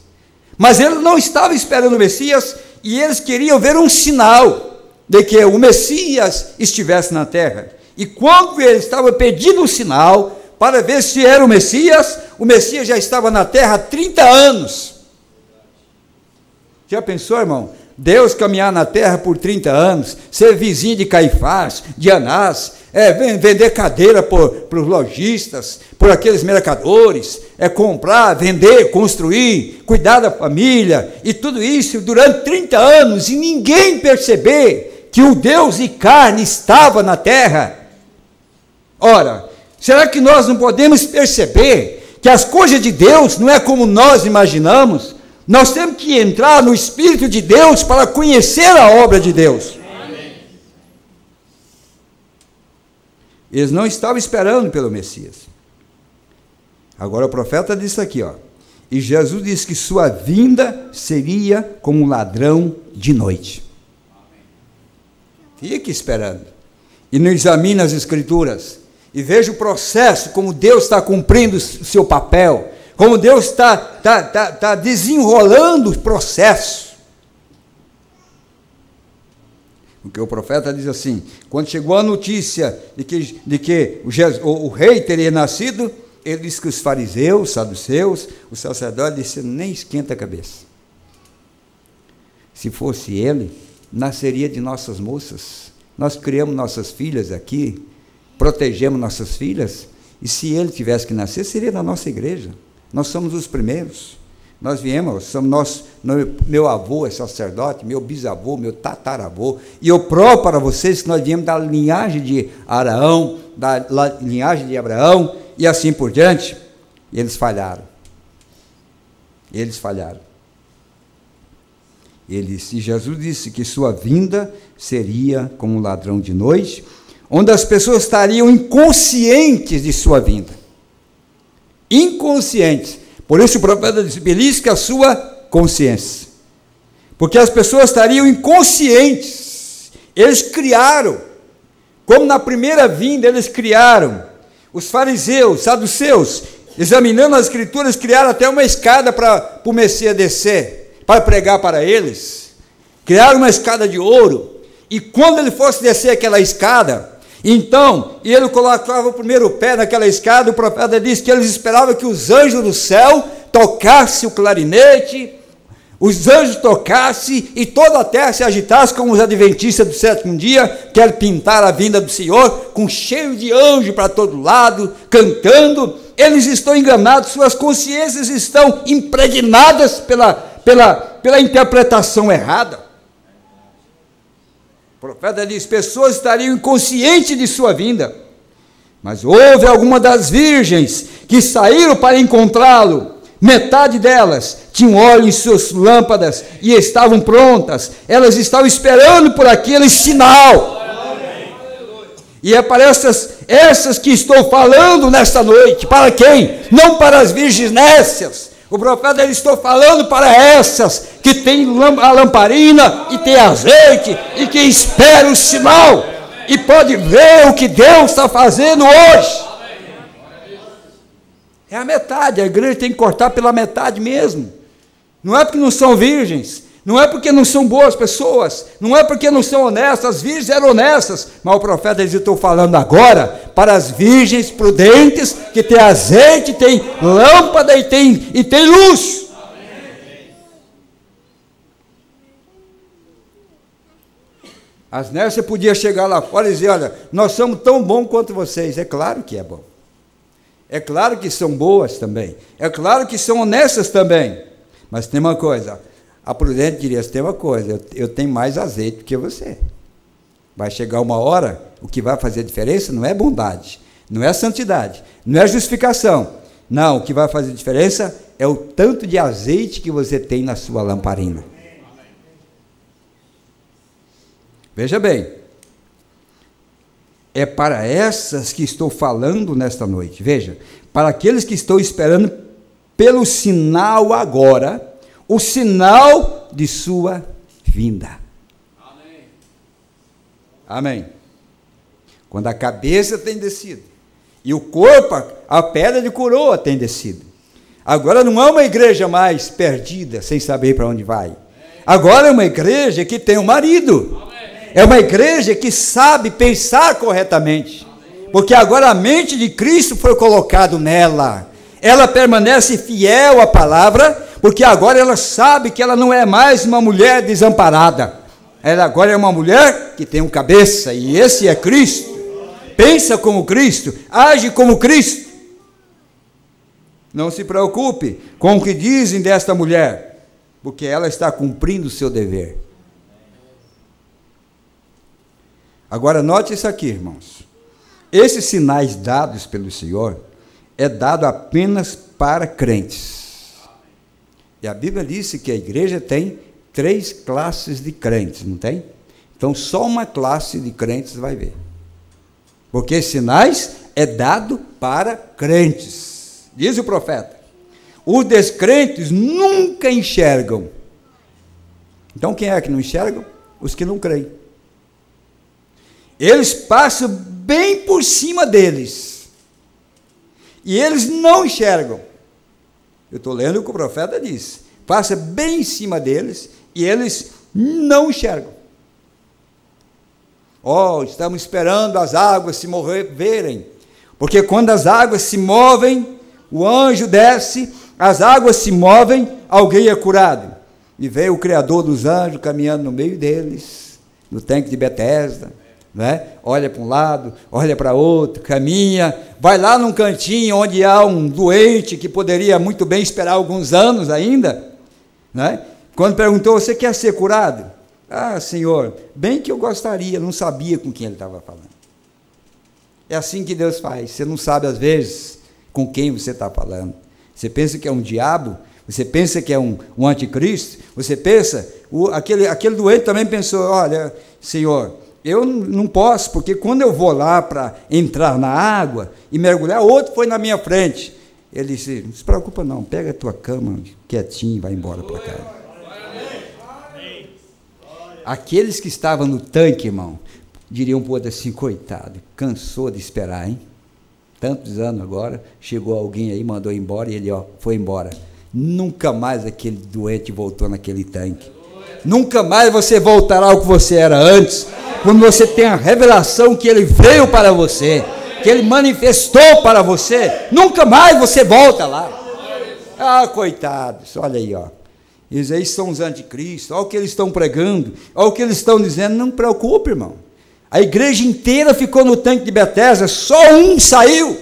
Mas eles não estavam esperando o Messias, e eles queriam ver um sinal de que o Messias estivesse na terra. E quando eles estavam pedindo um sinal para ver se era o Messias já estava na terra há 30 anos. Já pensou, irmão? Deus caminhar na terra por 30 anos, ser vizinho de Caifás, de Anás, vender cadeira para os lojistas, por aqueles mercadores, comprar, vender, construir, cuidar da família, e tudo isso durante 30 anos, e ninguém perceber que o Deus de carne estava na terra. Ora, será que nós não podemos perceber que as coisas de Deus não é como nós imaginamos? Nós temos que entrar no Espírito de Deus para conhecer a obra de Deus. Amém. Eles não estavam esperando pelo Messias. Agora o profeta disse aqui, ó. E Jesus disse que sua vinda seria como um ladrão de noite. Fique esperando. E não examine as Escrituras. E veja o processo, como Deus está cumprindo o seu papel. Como Deus está desenrolando o processo. Porque o profeta diz assim, quando chegou a notícia de que o rei teria nascido, ele disse que os fariseus, os saduceus, os sacerdotes disseram, nem esquenta a cabeça. Se fosse ele, nasceria de nossas moças. Nós criamos nossas filhas aqui, protegemos nossas filhas, e se ele tivesse que nascer, seria da nossa igreja. Nós somos os primeiros. Nós viemos, meu avô é sacerdote, meu bisavô, meu tataravô, e eu provo para vocês que nós viemos da linhagem de Arão, da linhagem de Abraão, e assim por diante. E eles falharam. Eles falharam. E Jesus disse que sua vinda seria como um ladrão de noite, onde as pessoas estariam inconscientes de sua vinda. Inconscientes. Por isso o profeta disse, belisca a sua consciência. Porque as pessoas estariam inconscientes. Eles criaram, como na primeira vinda eles criaram, os fariseus, saduceus, examinando as Escrituras, criaram até uma escada para o Messias descer, para pregar para eles. Criaram uma escada de ouro, e quando ele fosse descer aquela escada, então, ele colocava o primeiro pé naquela escada, o profeta disse que eles esperavam que os anjos do céu tocassem o clarinete, os anjos tocassem e toda a terra se agitasse, como os adventistas do sétimo dia, querem pintar a vinda do Senhor, com cheio de anjos para todo lado, cantando. Eles estão enganados, suas consciências estão impregnadas pela interpretação errada. O profeta diz, pessoas estariam inconscientes de sua vinda, mas houve alguma das virgens que saíram para encontrá-lo, metade delas tinham óleo em suas lâmpadas e estavam prontas, elas estavam esperando por aquele sinal. E é para essas que estou falando nesta noite. Para quem? Não para as virgens nécias. O profeta, ele estou falando para essas que tem a lamparina e tem azeite e que espera o sinal e pode ver o que Deus está fazendo hoje. É a metade, a igreja tem que cortar pela metade mesmo. Não é porque não são virgens, não é porque não são boas pessoas, não é porque não são honestas. As virgens eram honestas, mas o profeta diz, eu estou falando agora para as virgens prudentes, que tem azeite, tem lâmpada e tem luz. As nécias podiam chegar lá fora e dizer, olha, nós somos tão bons quanto vocês. É claro que é bom. É claro que são boas também. É claro que são honestas também. Mas tem uma coisa, a prudente diria, tem uma coisa, eu tenho mais azeite do que você. Vai chegar uma hora, o que vai fazer diferença não é bondade, não é santidade, não é justificação. Não, o que vai fazer diferença é o tanto de azeite que você tem na sua lamparina. Veja bem, é para essas que estou falando nesta noite. Veja, para aqueles que estão esperando pelo sinal agora, o sinal de sua vinda. Amém. Amém. Quando a cabeça tem descido e o corpo, a pedra de coroa tem descido. Agora não é uma igreja mais perdida, sem saber para onde vai. Agora é uma igreja que tem um marido. É uma igreja que sabe pensar corretamente. Porque agora a mente de Cristo foi colocado nela. Ela permanece fiel à palavra, porque agora ela sabe que ela não é mais uma mulher desamparada. Ela agora é uma mulher que tem um cabeça, e esse é Cristo. Pensa como Cristo, age como Cristo. Não se preocupe com o que dizem desta mulher, porque ela está cumprindo o seu dever. Agora note isso aqui, irmãos. Esses sinais dados pelo Senhor é dado apenas para crentes. E a Bíblia disse que a igreja tem 3 classes de crentes, não tem? Então só uma classe de crentes vai ver. Porque sinais é dado para crentes. diz o profeta. Os descrentes nunca enxergam. Então quem é que não enxerga? Os que não creem. Eles passam bem por cima deles. E eles não enxergam. Eu estou lendo o que o profeta diz. Passa bem em cima deles e eles não enxergam. Estamos esperando as águas se moverem. Porque quando as águas se movem, o anjo desce, as águas se movem, alguém é curado. E veio o Criador dos anjos caminhando no meio deles, no tanque de Betesda, né? Olha para um lado, olha para outro, caminha, vai lá num cantinho onde há um doente que poderia muito bem esperar alguns anos ainda, né? Quando perguntou, você quer ser curado? Ah, Senhor, bem que eu gostaria, não sabia com quem ele estava falando. É assim que Deus faz, você não sabe às vezes com quem você está falando. Você pensa que é um diabo, você pensa que é um anticristo, você pensa, aquele doente também pensou, olha, Senhor, eu não posso, porque quando eu vou lá para entrar na água e mergulhar, outro foi na minha frente. Ele disse, não se preocupa não, pega a tua cama quietinho e vai embora para casa. Aqueles que estavam no tanque, irmão, diriam para o outro assim, coitado, cansou de esperar, hein? Tantos anos agora, chegou alguém aí, mandou embora, e ele foi embora. Nunca mais aquele doente voltou naquele tanque. Nunca mais você voltará ao que você era antes, quando você tem a revelação que ele veio para você, que ele manifestou para você, nunca mais você volta lá. Ah, coitados, olha aí, eles aí são os anticristos, olha o que eles estão pregando, olha o que eles estão dizendo. Não preocupe, irmão. A igreja inteira ficou no tanque de Betesda, só um saiu.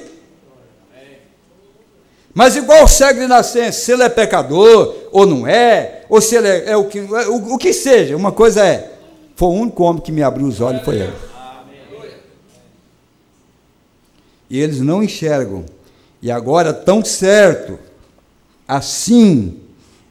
Mas igual o cego de nascença, se ele é pecador, ou não é, ou se ele é o que seja, uma coisa foi o único homem que me abriu os olhos, foi ele. E eles não enxergam, e agora tão certo, assim,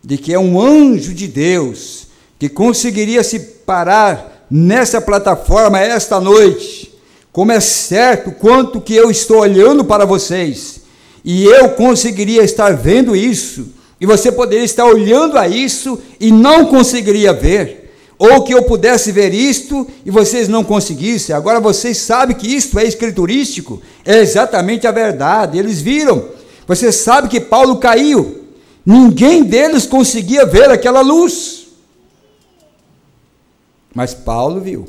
de que é um anjo de Deus, que conseguiria se parar nessa plataforma esta noite, como é certo quanto que eu estou olhando para vocês, e eu conseguiria estar vendo isso, e você poderia estar olhando a isso e não conseguiria ver, ou que eu pudesse ver isto e vocês não conseguissem. Agora vocês sabem que isto é escriturístico, é exatamente a verdade, eles viram. Você sabe que Paulo caiu, ninguém deles conseguia ver aquela luz, mas Paulo viu.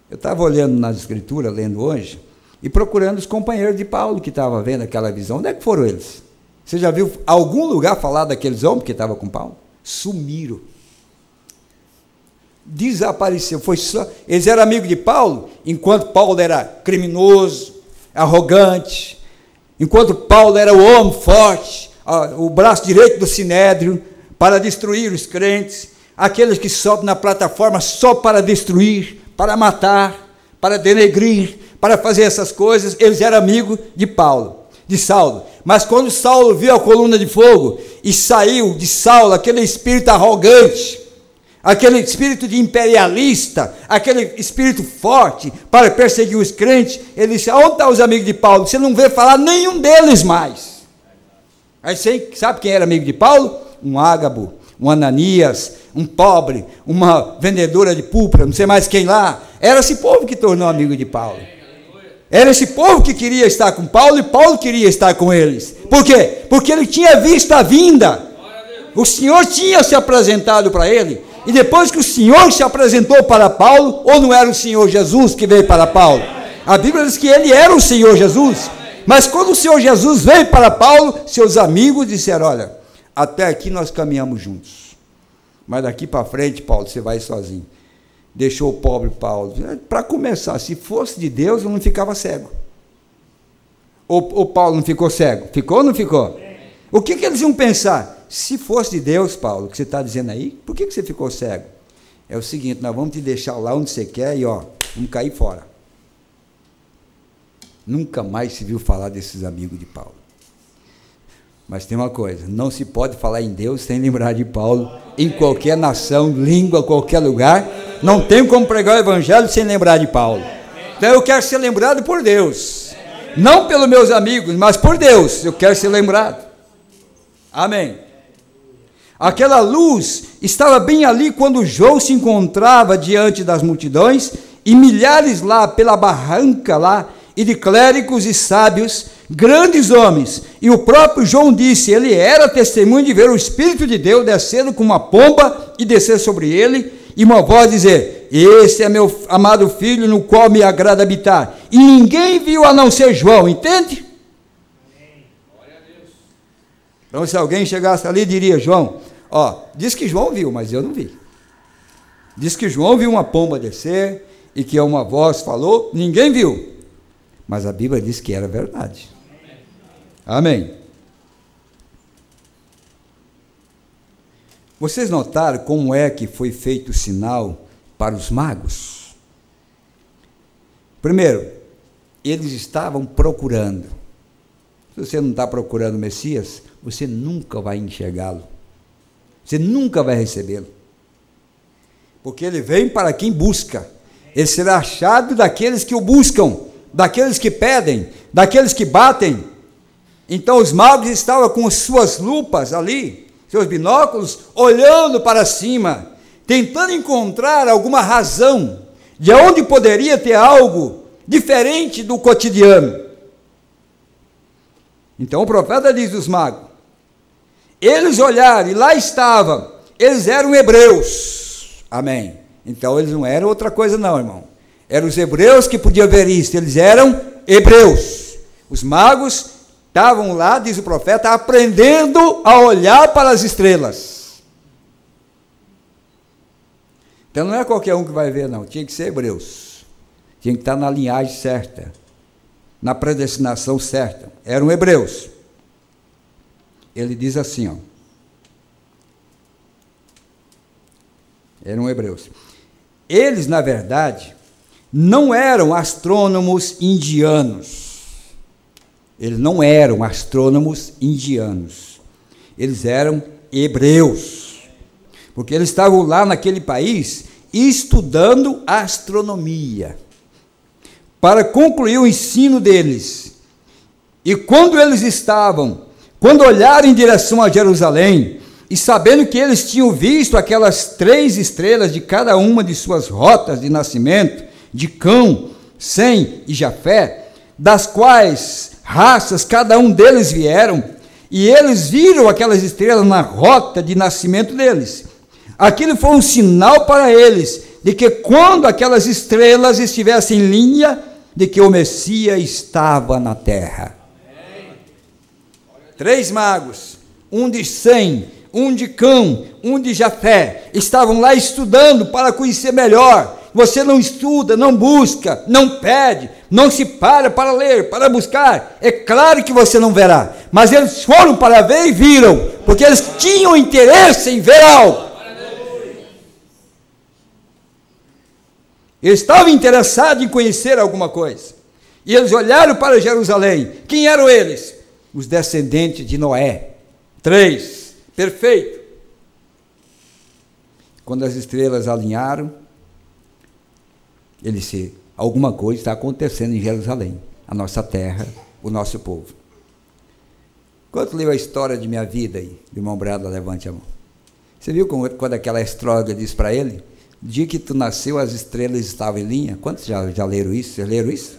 Eu estava olhando nas escrituras, lendo hoje, e procurando os companheiros de Paulo que estavam vendo aquela visão. Onde é que foram eles? Você já viu algum lugar falar daqueles homens que estavam com Paulo? Sumiram. Desapareceu. Eles eram amigos de Paulo, enquanto Paulo era criminoso, arrogante, enquanto Paulo era o homem forte, o braço direito do Sinédrio, para destruir os crentes, aqueles que sobem na plataforma só para destruir, para matar, para denegrir, para fazer essas coisas. Eles eram amigos de Paulo, de Saulo. Mas quando Saulo viu a coluna de fogo e saiu de Saulo aquele espírito arrogante, aquele espírito de imperialista, aquele espírito forte para perseguir os crentes, ele disse, onde estão os amigos de Paulo? Você não vê falar nenhum deles mais. Aí você sabe quem era amigo de Paulo? Um Ágabo, um Ananias, um pobre, uma vendedora de púrpura, não sei mais quem lá. Era esse povo que tornou amigo de Paulo. Era esse povo que queria estar com Paulo, e Paulo queria estar com eles. Por quê? Porque ele tinha visto a vinda. O Senhor tinha se apresentado para ele, e depois que o Senhor se apresentou para Paulo, ou não era o Senhor Jesus que veio para Paulo? A Bíblia diz que ele era o Senhor Jesus, mas quando o Senhor Jesus veio para Paulo, seus amigos disseram, olha, até aqui nós caminhamos juntos, mas daqui para frente, Paulo, você vai sozinho. Deixou o pobre Paulo. Para começar, se fosse de Deus, eu não ficava cego. O Paulo não ficou cego? Ficou ou não ficou? O que eles iam pensar? Se fosse de Deus, Paulo, o que você está dizendo aí, por que você ficou cego? É o seguinte, nós vamos te deixar lá onde você quer e vamos cair fora. Nunca mais se viu falar desses amigos de Paulo. Mas tem uma coisa, não se pode falar em Deus sem lembrar de Paulo, em qualquer nação, língua, qualquer lugar. Não tem como pregar o evangelho sem lembrar de Paulo. Então eu quero ser lembrado por Deus. Não pelos meus amigos, mas por Deus, eu quero ser lembrado. Amém. Aquela luz estava bem ali quando João se encontrava diante das multidões, e milhares lá pela barranca lá, e de clérigos e sábios, grandes homens. E o próprio João disse, ele era testemunho de ver o Espírito de Deus descendo com uma pomba e descer sobre ele, e uma voz dizer, esse é meu amado filho no qual me agrada habitar. E ninguém viu a não ser João, entende? Então se alguém chegasse ali, diria, João, diz que João viu, mas eu não vi. Diz que João viu uma pomba descer, e que uma voz falou, ninguém viu. Mas a Bíblia diz que era verdade. Amém. Vocês notaram como é que foi feito o sinal para os magos? Primeiro, eles estavam procurando. Se você não está procurando o Messias, você nunca vai enxergá-lo. Você nunca vai recebê-lo. Porque ele vem para quem busca. Ele será achado daqueles que o buscam, daqueles que pedem, daqueles que batem. Então os magos estavam com suas lupas ali, seus binóculos, olhando para cima, tentando encontrar alguma razão, de onde poderia ter algo diferente do cotidiano. Então o profeta diz dos magos, eles olharam e lá estavam, eles eram hebreus, amém. Então eles não eram outra coisa não, irmão, eram os hebreus que podiam ver isso, eles eram hebreus. Os magos estavam lá, diz o profeta, aprendendo a olhar para as estrelas. Então não é qualquer um que vai ver não, tinha que ser hebreus, tinha que estar na linhagem certa, na predestinação certa, eram hebreus. Ele diz assim, eram hebreus. Eles, na verdade, não eram astrônomos indianos. Eles não eram astrônomos indianos. Eles eram hebreus. Porque eles estavam lá naquele país estudando astronomia, para concluir o ensino deles. E quando olharam em direção a Jerusalém, e sabendo que eles tinham visto aquelas 3 estrelas de cada uma de suas rotas de nascimento, de Cão, Sem e Jafé, das quais raças cada um deles vieram, e eles viram aquelas estrelas na rota de nascimento deles. Aquilo foi um sinal para eles, de que quando aquelas estrelas estivessem em linha, de que o Messias estava na terra. 3 magos, um de Sem, um de Cão, um de Jafé, estavam lá estudando para conhecer melhor. Você não estuda, não busca, não pede, não se para ler, para buscar, é claro que você não verá, mas eles foram para ver e viram, porque eles tinham interesse em ver algo. Eles estavam interessados em conhecer alguma coisa, e eles olharam para Jerusalém. Quem eram eles? Os descendentes de Noé, 3, perfeito. Quando as estrelas alinharam, ele disse, alguma coisa está acontecendo em Jerusalém, a nossa terra, o nosso povo. Quanto leu a história de minha vida aí? Irmão Brada, levante a mão. Você viu quando aquela astróloga disse para ele, o dia que tu nasceu as estrelas estavam em linha? Quantos já leram isso? Vocês leram isso?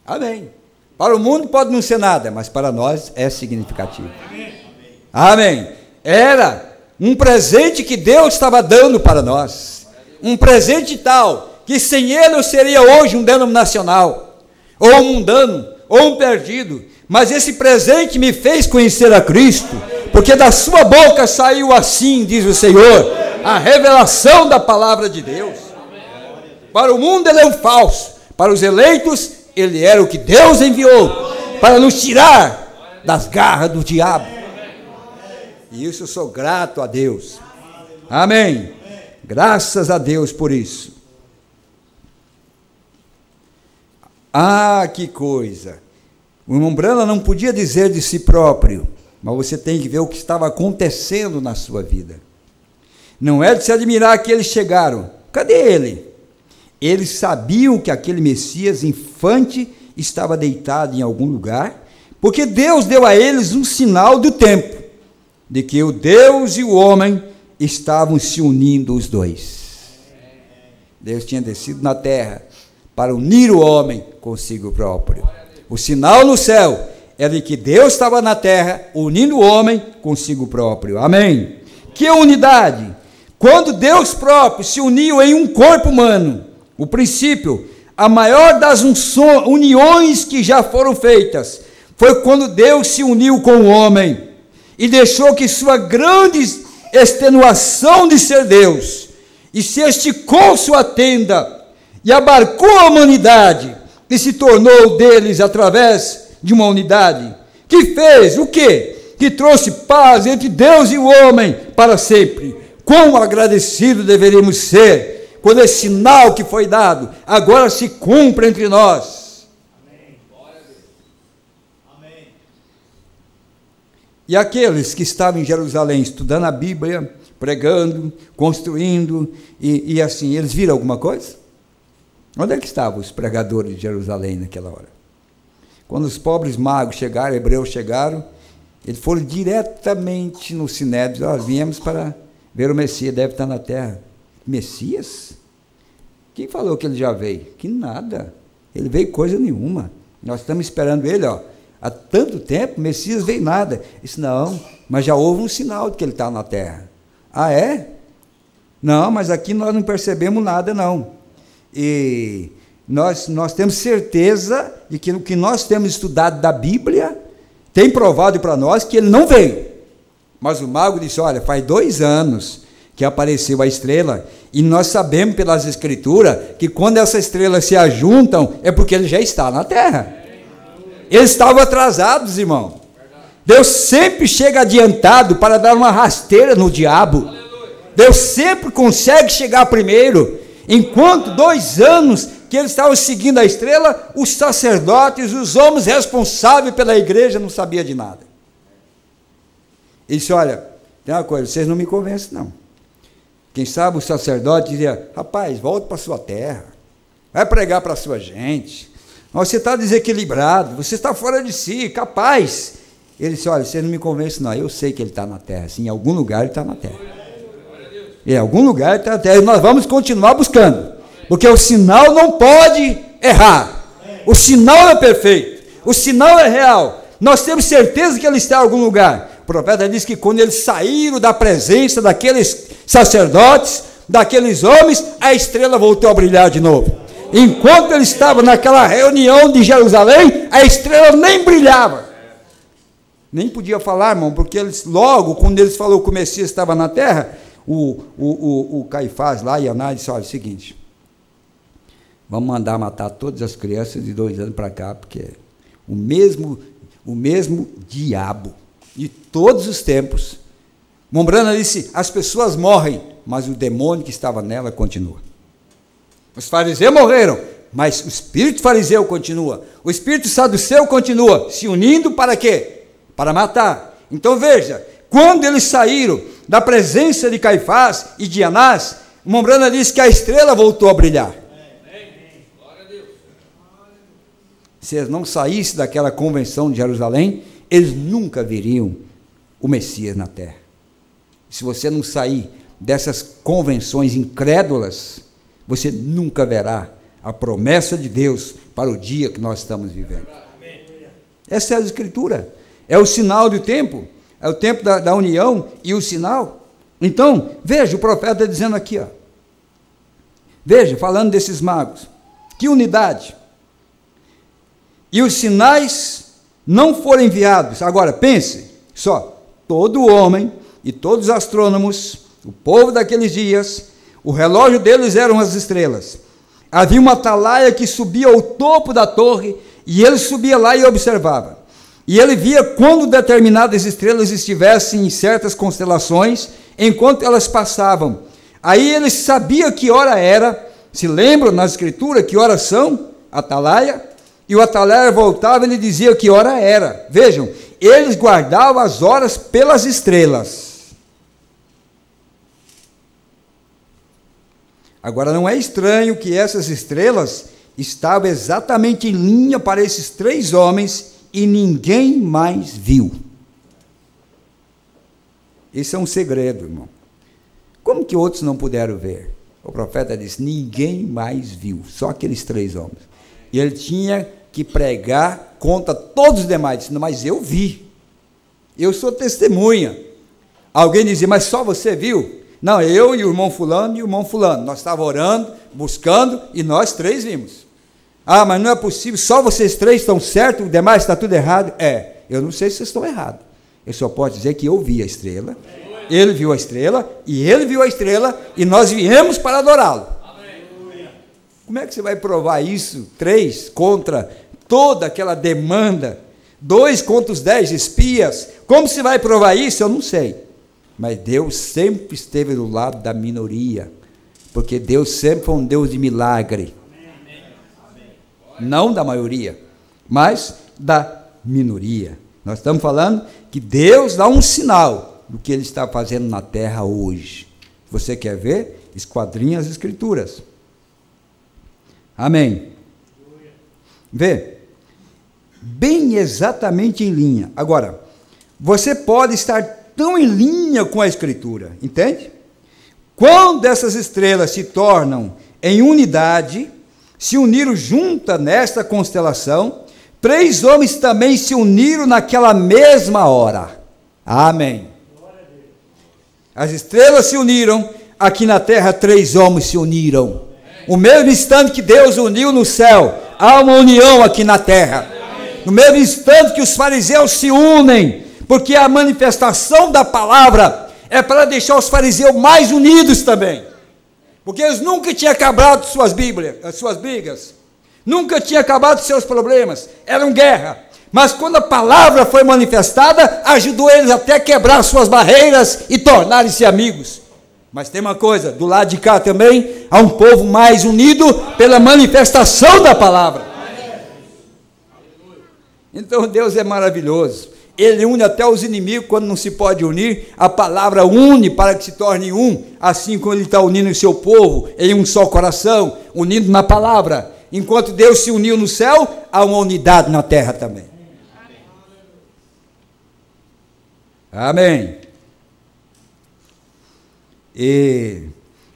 Amém. Amém. Para o mundo pode não ser nada, mas para nós é significativo. Amém. Amém. Era um presente que Deus estava dando para nós. Um presente tal, que sem ele eu seria hoje um denominacional, ou um mundano, ou um perdido. Mas esse presente me fez conhecer a Cristo, porque da sua boca saiu assim, diz o Senhor, a revelação da palavra de Deus. Para o mundo ele é um falso, para os eleitos ele era o que Deus enviou, para nos tirar das garras do diabo. E isso eu sou grato a Deus. Amém. Graças a Deus por isso. Ah, que coisa! O irmão Brana não podia dizer de si próprio, mas você tem que ver o que estava acontecendo na sua vida. Não é de se admirar que eles chegaram. Cadê ele? Eles sabiam que aquele Messias infante estava deitado em algum lugar, porque Deus deu a eles um sinal do tempo, de que o Deus e o homem estavam se unindo os dois. Deus tinha descido na terra para unir o homem consigo próprio. O sinal no céu era de que Deus estava na terra unindo o homem consigo próprio. Amém? Que unidade? Quando Deus próprio se uniu em um corpo humano, o princípio, a maior das uniões que já foram feitas, foi quando Deus se uniu com o homem e deixou que sua grande extenuação de ser Deus, e se esticou sua tenda e abarcou a humanidade e se tornou deles através de uma unidade, que fez o quê? Que trouxe paz entre Deus e o homem para sempre. Quão agradecidos deveríamos ser quando esse sinal que foi dado agora se cumpre entre nós. Amém. Glória a Deus. Amém. E aqueles que estavam em Jerusalém estudando a Bíblia, pregando, construindo, e assim, eles viram alguma coisa? Onde é que estavam os pregadores de Jerusalém naquela hora? Quando os pobres magos chegaram, hebreus chegaram, eles foram diretamente no Sinédrio. Nós viemos para ver o Messias, deve estar na terra. Messias? Quem falou que ele já veio? Que nada, ele veio coisa nenhuma. Nós estamos esperando ele, há tanto tempo, Messias veio nada. Disse, não, mas já houve um sinal de que ele está na terra. Ah, é? Não, mas aqui nós não percebemos nada, não. E nós temos certeza de que o que nós temos estudado da Bíblia tem provado para nós que ele não veio. Mas o mago disse, olha, faz 2 anos que apareceu a estrela, e nós sabemos pelas escrituras que quando essas estrelas se ajuntam, é porque ele já está na terra. Eles estavam atrasados, irmão. Deus sempre chega adiantado para dar uma rasteira no diabo. Deus sempre consegue chegar primeiro. Enquanto 2 anos que eles estavam seguindo a estrela, os sacerdotes, os homens responsáveis pela igreja não sabiam de nada. Ele disse, olha, tem uma coisa, vocês não me convencem não. Quem sabe o sacerdote dizia, rapaz, volta para a sua terra, vai pregar para a sua gente, você está desequilibrado, você está fora de si, capaz. Ele disse, olha, vocês não me convencem não, eu sei que ele está na terra, sim, em algum lugar ele está na terra. Em algum lugar ele está na terra, e nós vamos continuar buscando, porque o sinal não pode errar, o sinal é perfeito, o sinal é real, nós temos certeza que ele está em algum lugar. O profeta diz que quando eles saíram da presença daqueles sacerdotes, daqueles homens, a estrela voltou a brilhar de novo. Enquanto eles estavam naquela reunião de Jerusalém, a estrela nem brilhava. Nem podia falar, irmão, porque eles, logo, quando eles falaram que o Messias estava na terra, o Caifás lá e Anás disse, olha, é o seguinte, vamos mandar matar todas as crianças de 2 anos para cá, porque o mesmo diabo de todos os tempos. Mombrana disse, as pessoas morrem, mas o demônio que estava nela continua. Os fariseus morreram, mas o espírito fariseu continua, o espírito saduceu continua, se unindo para quê? Para matar. Então veja, quando eles saíram da presença de Caifás e de Anás, Mombrana disse que a estrela voltou a brilhar. Se eles não saíssem daquela convenção de Jerusalém, eles nunca veriam o Messias na terra. Se você não sair dessas convenções incrédulas, você nunca verá a promessa de Deus para o dia que nós estamos vivendo. Essa é a escritura, é o sinal do tempo, é o tempo da união e o sinal. Então, veja, o profeta dizendo aqui, veja, falando desses magos, que unidade. E os sinais não foram enviados. Agora, pense, só, todo homem e todos os astrônomos, o povo daqueles dias, o relógio deles eram as estrelas. Havia uma atalaia que subia ao topo da torre, e ele subia lá e observava. E ele via quando determinadas estrelas estivessem em certas constelações, enquanto elas passavam. Aí ele sabia que hora era, se lembram na escritura que horas são, atalaia, e o atalaia voltava e ele dizia que hora era. Vejam, eles guardavam as horas pelas estrelas. Agora não é estranho que essas estrelas estava exatamente em linha para esses 3 homens e ninguém mais viu. Esse é um segredo, irmão. Como que outros não puderam ver? O profeta disse, ninguém mais viu, só aqueles 3 homens. E ele tinha que pregar contra todos os demais. Disse, não, mas eu vi, eu sou testemunha. Alguém dizia, mas só você viu? Não, eu e o irmão fulano e o irmão fulano, nós estávamos orando, buscando, e nós 3 vimos. Ah, mas não é possível, só vocês 3 estão certos, o demais está tudo errado? Eu não sei se vocês estão errados, eu só posso dizer que eu vi a estrela, ele viu a estrela, e ele viu a estrela, e nós viemos para adorá-lo. Como é que você vai provar isso? 3 contra toda aquela demanda, 2 contra os 10 espias, como se vai provar isso? Eu não sei, mas Deus sempre esteve do lado da minoria, porque Deus sempre foi um Deus de milagre, não da maioria, mas da minoria. Nós estamos falando que Deus dá um sinal do que Ele está fazendo na terra hoje. Você quer ver? Esquadrinha as Escrituras. Amém. Vê, bem exatamente em linha. Agora, você pode estar tão em linha com a Escritura, entende? Quando essas estrelas se tornam em unidade, se uniram juntas nesta constelação, 3 homens também se uniram naquela mesma hora. Amém. As estrelas se uniram, aqui na terra 3 homens se uniram. O mesmo instante que Deus uniu no céu, há uma união aqui na terra. No mesmo instante que os fariseus se unem, porque a manifestação da palavra é para deixar os fariseus mais unidos também. Porque eles nunca tinham acabado suas brigas, nunca tinham acabado seus problemas, eram guerra. Mas quando a palavra foi manifestada, ajudou eles até a quebrar suas barreiras e tornarem-se amigos. Mas tem uma coisa, do lado de cá também, há um povo mais unido pela manifestação da palavra. Então Deus é maravilhoso. Ele une até os inimigos quando não se pode unir, a palavra une para que se torne um, assim como Ele está unindo o seu povo em um só coração, unindo na palavra. Enquanto Deus se uniu no céu, há uma unidade na terra também. Amém. E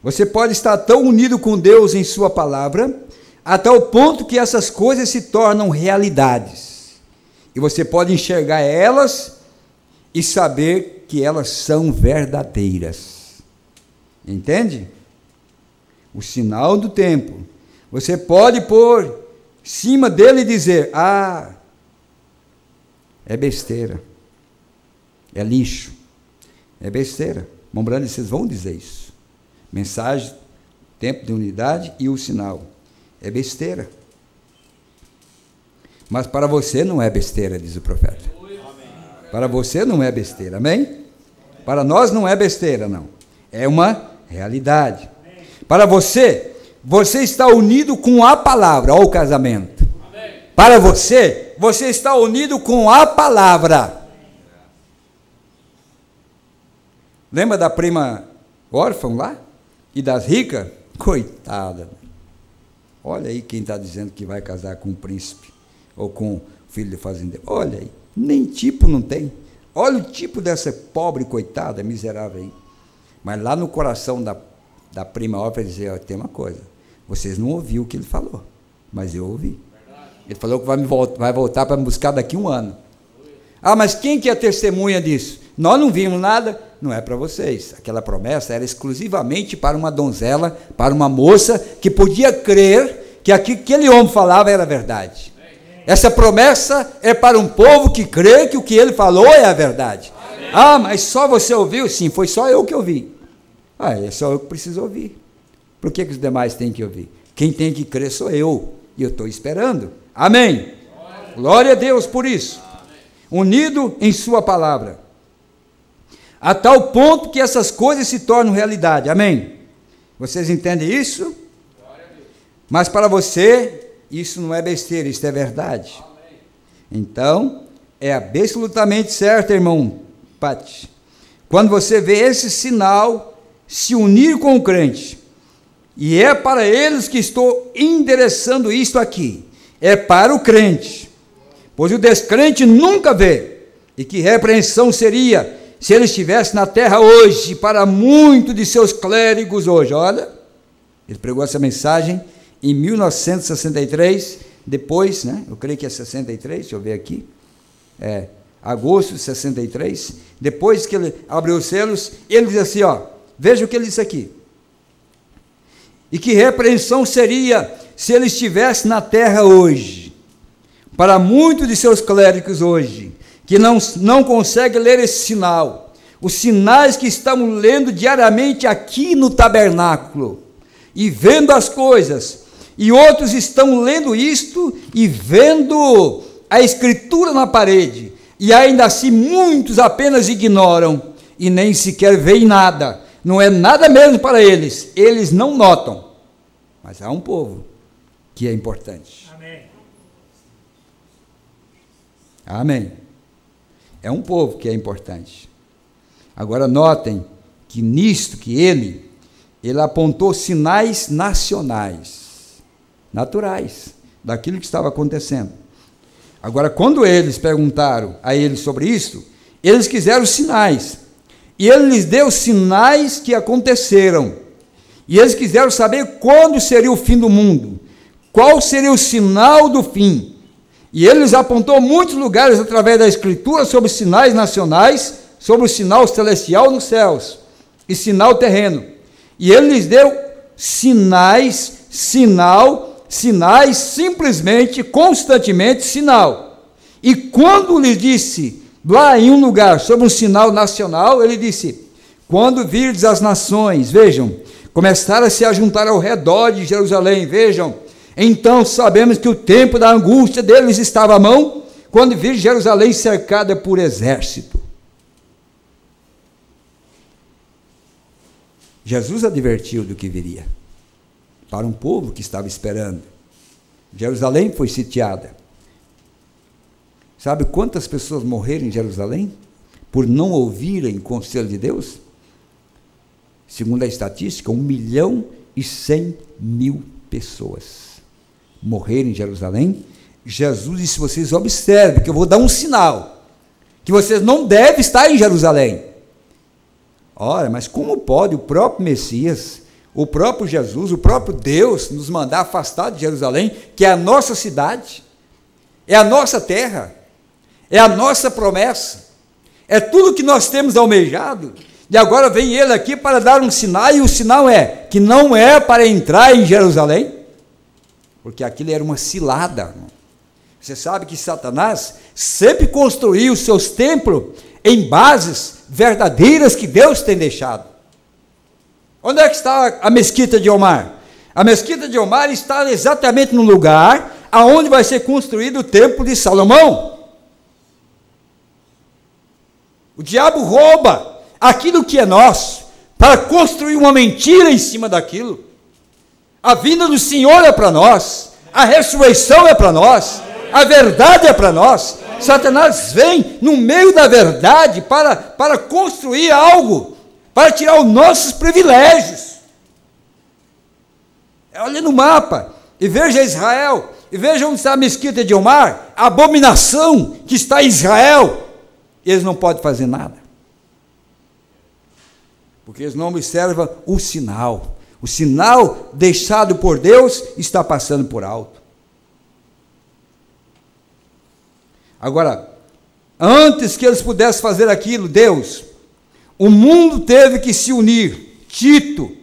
você pode estar tão unido com Deus em sua palavra, até o ponto que essas coisas se tornam realidades. E você pode enxergar elas e saber que elas são verdadeiras. Entende? O sinal do tempo. Você pode pôr cima dele e dizer, é besteira, é lixo, é besteira. Lembrando, vocês vão dizer isso. Mensagem, tempo de unidade e o sinal. É besteira. Mas para você não é besteira, diz o profeta. Para você não é besteira, amém? Para nós não é besteira, não. É uma realidade. Para você, você está unido com a palavra, olha o casamento. Para você, você está unido com a palavra. Lembra da prima órfã lá? E das ricas? Coitada. Olha aí quem está dizendo que vai casar com um príncipe. Ou com o filho de fazendeiro. Olha aí, nem tipo não tem. Olha o tipo dessa pobre coitada, miserável aí. Mas lá no coração da prima órfã, ele dizia, tem uma coisa, vocês não ouviram o que ele falou, mas eu ouvi. Ele falou que vai voltar para me buscar daqui a 1 ano. Mas quem que é testemunha disso? Nós não vimos nada, não é para vocês. Aquela promessa era exclusivamente para uma donzela, para uma moça que podia crer que aquele homem falava era verdade. Essa promessa é para um povo que crê que o que ele falou é a verdade. Mas só você ouviu? Sim, foi só eu que ouvi. É só eu que preciso ouvir. Por que os demais têm que ouvir? Quem tem que crer sou eu, e eu estou esperando. Amém. Glória a Deus por isso. Unido em sua palavra. A tal ponto que essas coisas se tornam realidade. Amém. Vocês entendem isso? Mas para você, isso não é besteira, isso é verdade. Então, é absolutamente certo, irmão Pati. Quando você vê esse sinal se unir com o crente, E é para eles que estou endereçando isto aqui. É para o crente. Pois o descrente nunca vê. E que repreensão seria se ele estivesse na terra hoje, para muito de seus clérigos hoje. Olha, ele pregou essa mensagem em 1963, depois, né, eu creio que é 63, deixa eu ver aqui, agosto de 63, depois que ele abriu os selos, ele diz assim, ó, veja o que ele disse aqui, e que repreensão seria se ele estivesse na terra hoje, para muitos de seus clérigos hoje, que não consegue ler esse sinal, os sinais que estamos lendo diariamente aqui no tabernáculo, e vendo as coisas, e outros estão lendo isto, e vendo a escritura na parede, e ainda assim muitos apenas ignoram, e nem sequer veem nada, não é nada mesmo para eles, eles não notam, mas há um povo que é importante. Amém. Amém. É um povo que é importante. Agora notem que nisto que ele apontou sinais nacionais, naturais, daquilo que estava acontecendo. Agora, quando eles perguntaram a ele sobre isso, eles quiseram sinais, e ele lhes deu sinais que aconteceram, e eles quiseram saber quando seria o fim do mundo, qual seria o sinal do fim. E ele lhes apontou muitos lugares através da Escritura sobre sinais nacionais, sobre o sinal celestial nos céus e sinal terreno. E ele lhes deu sinais, simplesmente, constantemente, sinal. E quando lhes disse, lá em um lugar, sobre um sinal nacional, ele disse, quando virdes as nações, vejam, começaram a se ajuntar ao redor de Jerusalém, vejam, então sabemos que o tempo da angústia deles estava à mão, quando vir Jerusalém cercada por exército. Jesus advertiu do que viria, para um povo que estava esperando. Jerusalém foi sitiada. Sabe quantas pessoas morreram em Jerusalém, por não ouvirem o conselho de Deus? Segundo a estatística, 1.100.000 pessoas morreram em Jerusalém. Jesus disse, vocês observem, que eu vou dar um sinal, que vocês não devem estar em Jerusalém. Ora, mas como pode o próprio Messias, o próprio Jesus, o próprio Deus, nos mandar afastar de Jerusalém, que é a nossa cidade, é a nossa terra, é a nossa promessa, é tudo que nós temos almejado, e agora vem ele aqui para dar um sinal, e o sinal é, que não é para entrar em Jerusalém, porque aquilo era uma cilada. Você sabe que Satanás sempre construiu os seus templos em bases verdadeiras que Deus tem deixado. Onde é que está a mesquita de Omar? A mesquita de Omar está exatamente no lugar aonde vai ser construído o templo de Salomão. O diabo rouba aquilo que é nosso para construir uma mentira em cima daquilo. A vinda do Senhor é para nós, a ressurreição é para nós, a verdade é para nós. Satanás vem no meio da verdade para construir algo, para tirar os nossos privilégios. Olha no mapa e veja Israel, e veja onde está a mesquita de Omar, a abominação que está em Israel. Eles não podem fazer nada, porque eles não observam o sinal. O sinal deixado por Deus está passando por alto. Agora, antes que eles pudessem fazer aquilo, o mundo teve que se unir. Tito,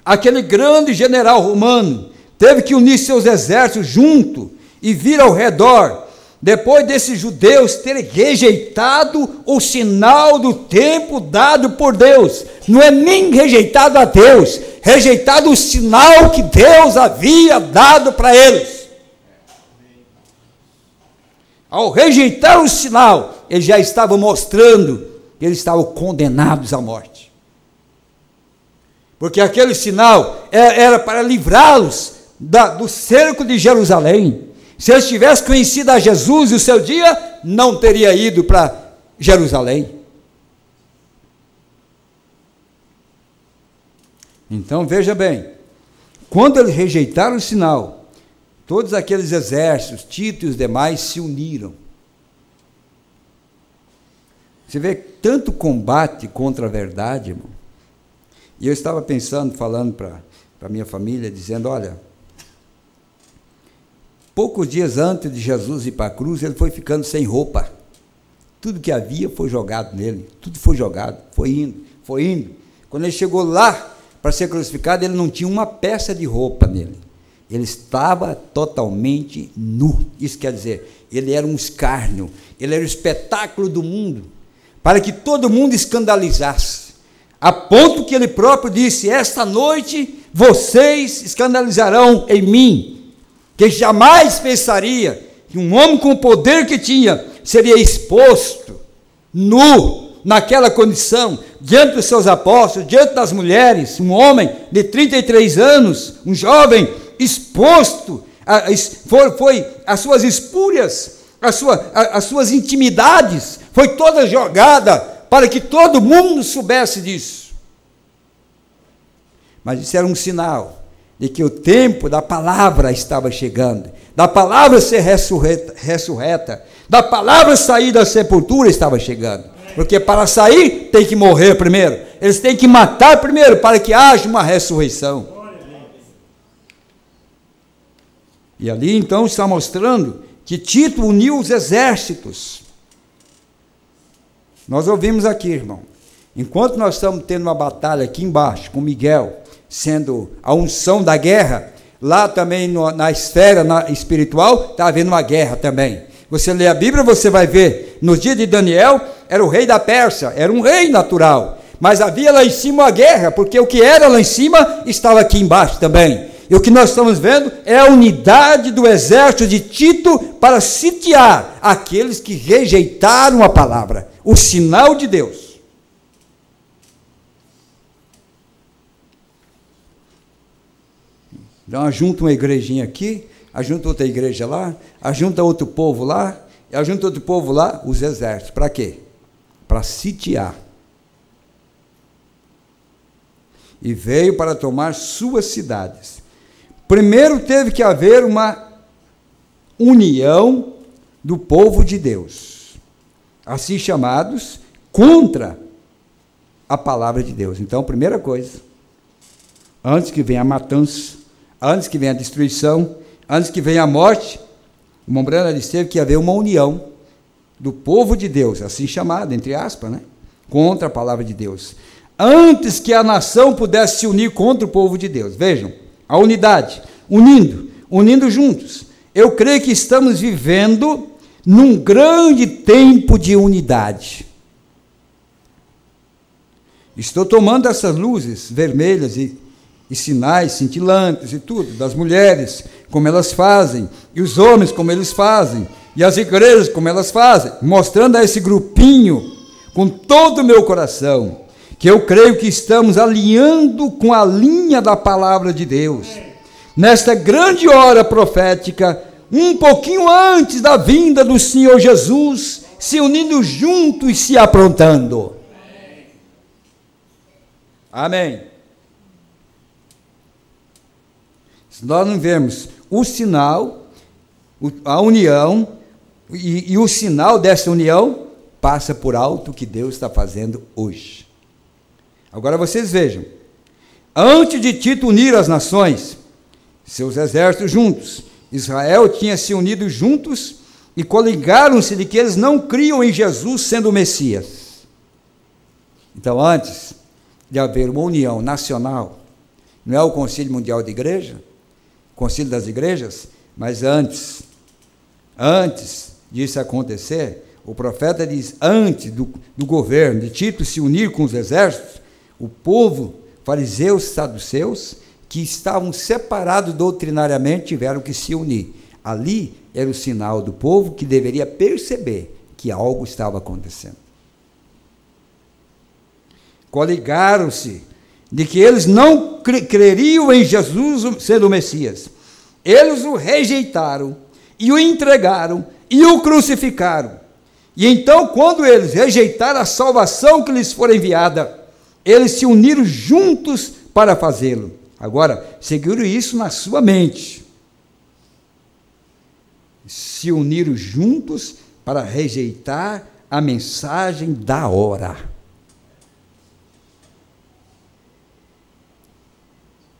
aquele grande general romano, teve que unir seus exércitos junto e vir ao redor, depois desses judeus terem rejeitado o sinal do tempo dado por Deus. Não é nem rejeitado a Deus, rejeitado o sinal que Deus havia dado para eles. Ao rejeitar o sinal, eles já estavam mostrando que eles estavam condenados à morte. Porque aquele sinal era para livrá-los do cerco de Jerusalém. Se eles tivessem conhecido a Jesus e o seu dia, não teria ido para Jerusalém. Então veja bem, quando eles rejeitaram o sinal, todos aqueles exércitos, Tito e os demais, se uniram. Você vê tanto combate contra a verdade, irmão. E eu estava pensando, falando para a minha família, dizendo, olha, poucos dias antes de Jesus ir para a cruz, ele foi ficando sem roupa. Tudo que havia foi jogado nele, tudo foi jogado, foi indo. Quando ele chegou lá para ser crucificado, ele não tinha uma peça de roupa nele. Ele estava totalmente nu. Isso quer dizer, ele era um escárnio, ele era o espetáculo do mundo, para que todo mundo escandalizasse, a ponto que ele próprio disse, esta noite vocês escandalizarão em mim, que jamais pensaria que um homem com o poder que tinha, seria exposto, nu, naquela condição, diante dos seus apóstolos, diante das mulheres, um homem de 33 anos, um jovem, exposto, foi as suas espúrias, as suas intimidades, foi toda jogada, para que todo mundo soubesse disso. Mas isso era um sinal de que o tempo da palavra estava chegando, da palavra ser ressurreta, da palavra sair da sepultura estava chegando, porque para sair tem que morrer primeiro, eles têm que matar primeiro, para que haja uma ressurreição. E ali então está mostrando que Tito uniu os exércitos. Nós ouvimos aqui, irmão, enquanto nós estamos tendo uma batalha aqui embaixo, com Miguel, sendo a unção da guerra, lá também na esfera espiritual, está havendo uma guerra também. Você lê a Bíblia, você vai ver, nos dias de Daniel, era o rei da Pérsia, era um rei natural, mas havia lá em cima uma guerra, porque o que era lá em cima, estava aqui embaixo também. E o que nós estamos vendo é a unidade do exército de Tito para sitiar aqueles que rejeitaram a palavra, o sinal de Deus. Então, ajunta uma igrejinha aqui, ajunta outra igreja lá, ajunta outro povo lá, e ajunta outro povo lá, os exércitos. Para quê? Para sitiar. E veio para tomar suas cidades. Primeiro teve que haver uma união do povo de Deus, assim chamados, contra a palavra de Deus. Então, primeira coisa, antes que venha a matança, antes que venha a destruição, antes que venha a morte, o Mombrana disse, teve que haver uma união do povo de Deus, assim chamado, entre aspas, né? Contra a palavra de Deus. Antes que a nação pudesse se unir contra o povo de Deus. Vejam, a unidade, unindo juntos. Eu creio que estamos vivendo num grande tempo de unidade. Estou tomando essas luzes vermelhas e sinais cintilantes e tudo, das mulheres, como elas fazem, e os homens, como eles fazem, e as igrejas, como elas fazem, mostrando a esse grupinho, com todo o meu coração, que eu creio que estamos alinhando com a linha da palavra de Deus, nesta grande hora profética, um pouquinho antes da vinda do Senhor Jesus, se unindo juntos e se aprontando. Amém. Se nós não vemos o sinal, a união, e o sinal dessa união, passa por alto o que Deus está fazendo hoje. Agora vocês vejam, antes de Tito unir as nações, seus exércitos juntos, Israel tinha se unido juntos e coligaram-se de que eles não criam em Jesus sendo o Messias. Então, antes de haver uma união nacional, não é o Concílio Mundial de Igreja, Concílio das Igrejas, mas antes disso acontecer, o profeta diz, antes do governo de Tito se unir com os exércitos, o povo, fariseus, saduceus, que estavam separados doutrinariamente, tiveram que se unir. Ali era o sinal do povo que deveria perceber que algo estava acontecendo. Coligaram-se de que eles não creriam em Jesus sendo o Messias. Eles o rejeitaram e o entregaram e o crucificaram. E então, quando eles rejeitaram a salvação que lhes foi enviada, eles se uniram juntos para fazê-lo. Agora, segure isso na sua mente. Se uniram juntos para rejeitar a mensagem da hora.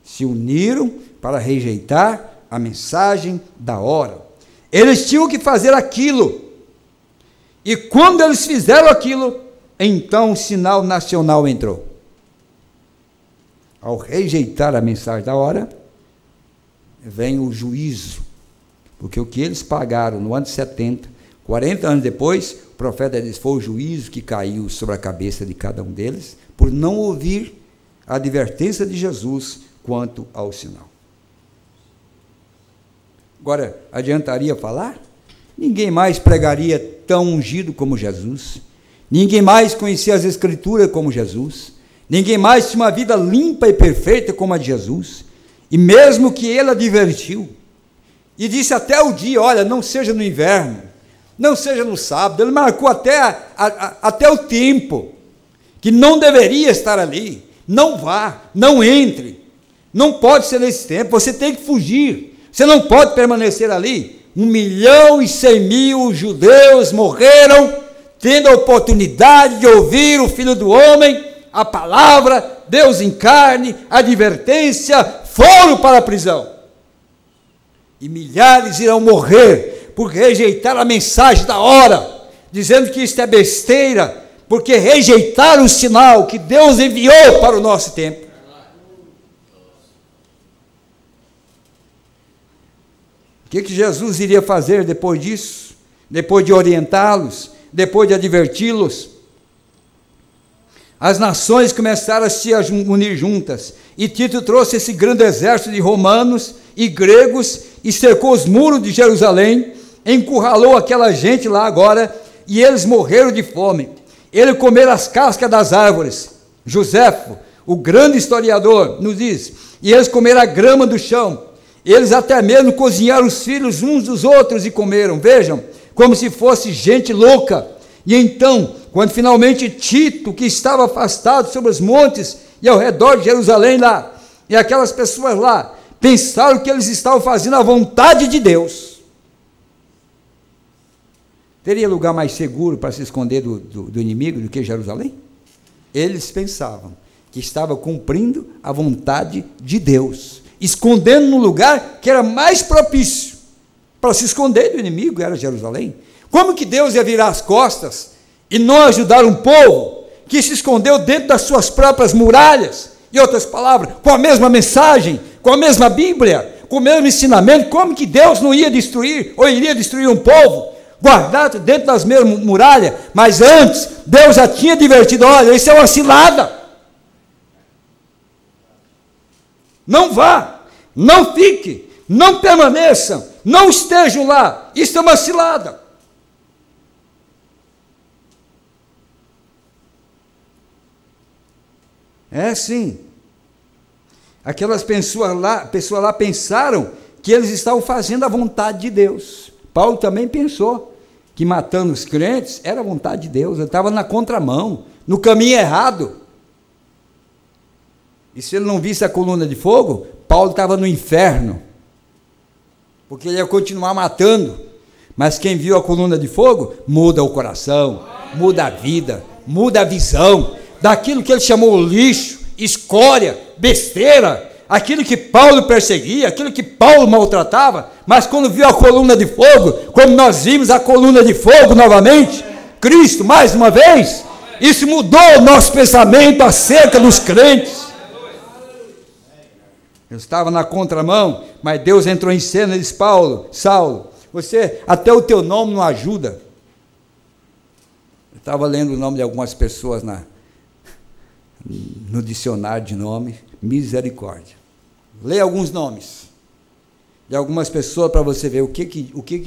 Se uniram para rejeitar a mensagem da hora. Eles tinham que fazer aquilo. E quando eles fizeram aquilo, então o sinal nacional entrou. Ao rejeitar a mensagem da hora, vem o juízo. Porque o que eles pagaram no ano de 70, 40 anos depois, o profeta disse, foi o juízo que caiu sobre a cabeça de cada um deles, por não ouvir a advertência de Jesus quanto ao sinal. Agora, adiantaria falar? Ninguém mais pregaria tão ungido como Jesus. Ninguém mais conhecia as Escrituras como Jesus. Ninguém mais tinha uma vida limpa e perfeita como a de Jesus. E mesmo que ele advertiu, e disse até o dia, olha, não seja no inverno, não seja no sábado, ele marcou até o tempo, que não deveria estar ali, não vá, não entre, não pode ser nesse tempo, você tem que fugir, você não pode permanecer ali. 1.100.000 judeus morreram, tendo a oportunidade de ouvir o Filho do Homem, a palavra, Deus em carne, a advertência, foram para a prisão. E milhares irão morrer por rejeitar a mensagem da hora, dizendo que isto é besteira, porque rejeitaram o sinal que Deus enviou para o nosso tempo. O que Jesus iria fazer depois disso? Depois de orientá-los, depois de adverti-los? As nações começaram a se unir juntas, e Tito trouxe esse grande exército de romanos e gregos, e cercou os muros de Jerusalém, encurralou aquela gente lá agora, e eles morreram de fome. Ele comeram as cascas das árvores. Joséfo, o grande historiador, nos diz, e eles comeram a grama do chão. Eles até mesmo cozinharam os filhos uns dos outros e comeram. Vejam, como se fosse gente louca. E então, quando finalmente Tito, que estava afastado sobre os montes e ao redor de Jerusalém lá, e aquelas pessoas lá, pensaram que eles estavam fazendo a vontade de Deus. Teria lugar mais seguro para se esconder do inimigo do que Jerusalém? Eles pensavam que estava cumprindo a vontade de Deus, escondendo no lugar que era mais propício para se esconder do inimigo, era Jerusalém. Como que Deus ia virar as costas e não ajudar um povo que se escondeu dentro das suas próprias muralhas? Em outras palavras, com a mesma mensagem, com a mesma Bíblia, com o mesmo ensinamento, como que Deus não ia destruir, ou iria destruir um povo, guardado dentro das mesmas muralhas? Mas antes, Deus já tinha advertido, olha, isso é uma cilada. Não vá, não fique, não permaneçam, não estejam lá, isso é uma cilada. É sim. Aquelas pessoas lá pensaram que eles estavam fazendo a vontade de Deus. Paulo também pensou que matando os crentes era a vontade de Deus. Ele estava na contramão, no caminho errado. E se ele não visse a coluna de fogo, Paulo estava no inferno, porque ele ia continuar matando. Mas quem viu a coluna de fogo, muda o coração, muda a vida, muda a visão daquilo que ele chamou lixo, escória, besteira, aquilo que Paulo perseguia, aquilo que Paulo maltratava. Mas quando viu a coluna de fogo, como nós vimos a coluna de fogo novamente, Cristo mais uma vez, isso mudou o nosso pensamento acerca dos crentes. Eu estava na contramão, mas Deus entrou em cena e disse, Saulo, você, até o teu nome não ajuda. Eu estava lendo o nome de algumas pessoas no dicionário de nome, misericórdia. Leia alguns nomes de algumas pessoas para você ver o que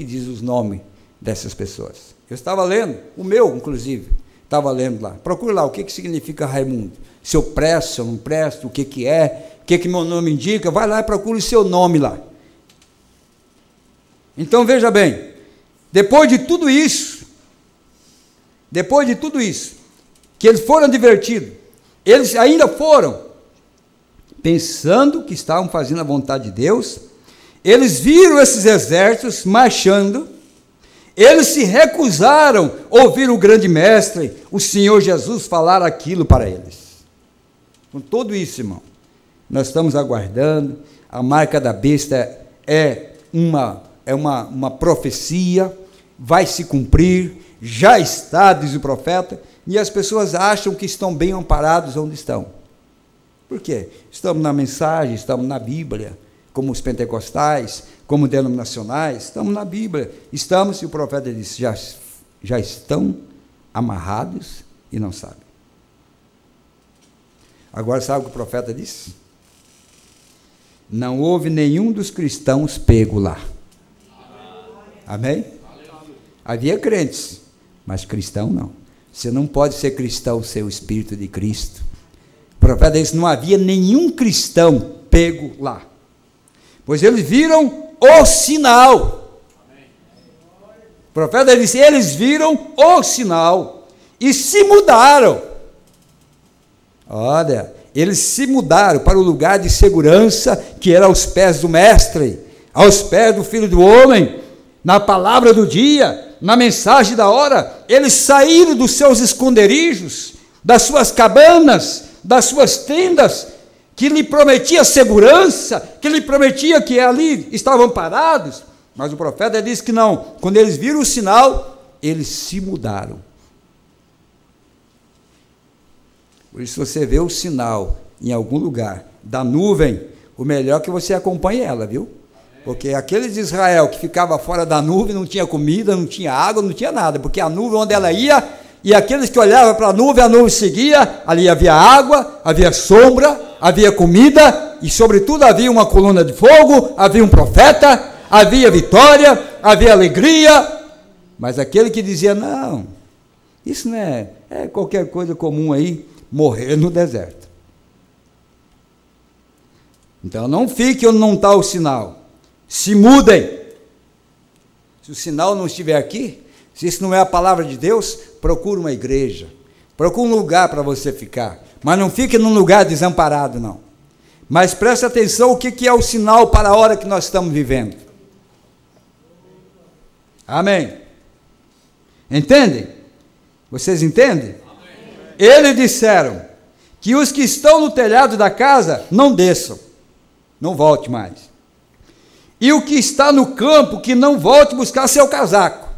diz os nomes dessas pessoas. Eu estava lendo, o meu, inclusive, estava lendo lá. Procure lá o que significa Raimundo. Se eu presto, se eu não presto, o que é, o que meu nome indica, vai lá e procure o seu nome lá. Então, veja bem, depois de tudo isso, que eles foram advertidos, eles ainda foram pensando que estavam fazendo a vontade de Deus. Eles viram esses exércitos marchando, eles se recusaram a ouvir o grande mestre, o Senhor Jesus, falar aquilo para eles. Com tudo isso, irmão, nós estamos aguardando. A marca da besta é uma profecia, vai se cumprir, já está, diz o profeta, e as pessoas acham que estão bem amparados onde estão. Por quê? Estamos na mensagem, estamos na Bíblia, como os pentecostais, como denominacionais, estamos na Bíblia, estamos, e o profeta disse, já estão amarrados e não sabem. Agora sabe o que o profeta disse? Não houve nenhum dos cristãos pego lá. Amém? Havia crentes, mas cristão não. Você não pode ser cristão sem o Espírito de Cristo. O profeta disse, não havia nenhum cristão pego lá. Pois eles viram o sinal. O profeta disse, eles viram o sinal e se mudaram. Olha, eles se mudaram para o lugar de segurança que era aos pés do mestre, aos pés do Filho do Homem, na palavra do dia, na mensagem da hora. Eles saíram dos seus esconderijos, das suas cabanas, das suas tendas, que lhe prometia segurança, que lhe prometia que ali estavam parados, mas o profeta disse que não. Quando eles viram o sinal, eles se mudaram. Por isso, você vê o sinal em algum lugar da nuvem, o melhor é que você acompanhe ela, viu? Porque aqueles de Israel que ficava fora da nuvem, não tinha comida, não tinha água, não tinha nada, porque a nuvem onde ela ia, e aqueles que olhavam para a nuvem seguia, ali havia água, havia sombra, havia comida, e sobretudo havia uma coluna de fogo, havia um profeta, havia vitória, havia alegria. Mas aquele que dizia, não, isso não é qualquer coisa comum aí, morrer no deserto. Então não fique onde não está o sinal, se mudem. Se o sinal não estiver aqui, se isso não é a palavra de Deus, procure uma igreja, procure um lugar para você ficar, mas não fique num lugar desamparado, não. Mas preste atenção o que é o sinal para a hora que nós estamos vivendo. Amém? Entendem? Vocês entendem? Amém. Eles disseram que os que estão no telhado da casa não desçam, não volte mais. E o que está no campo, que não volte buscar seu casaco.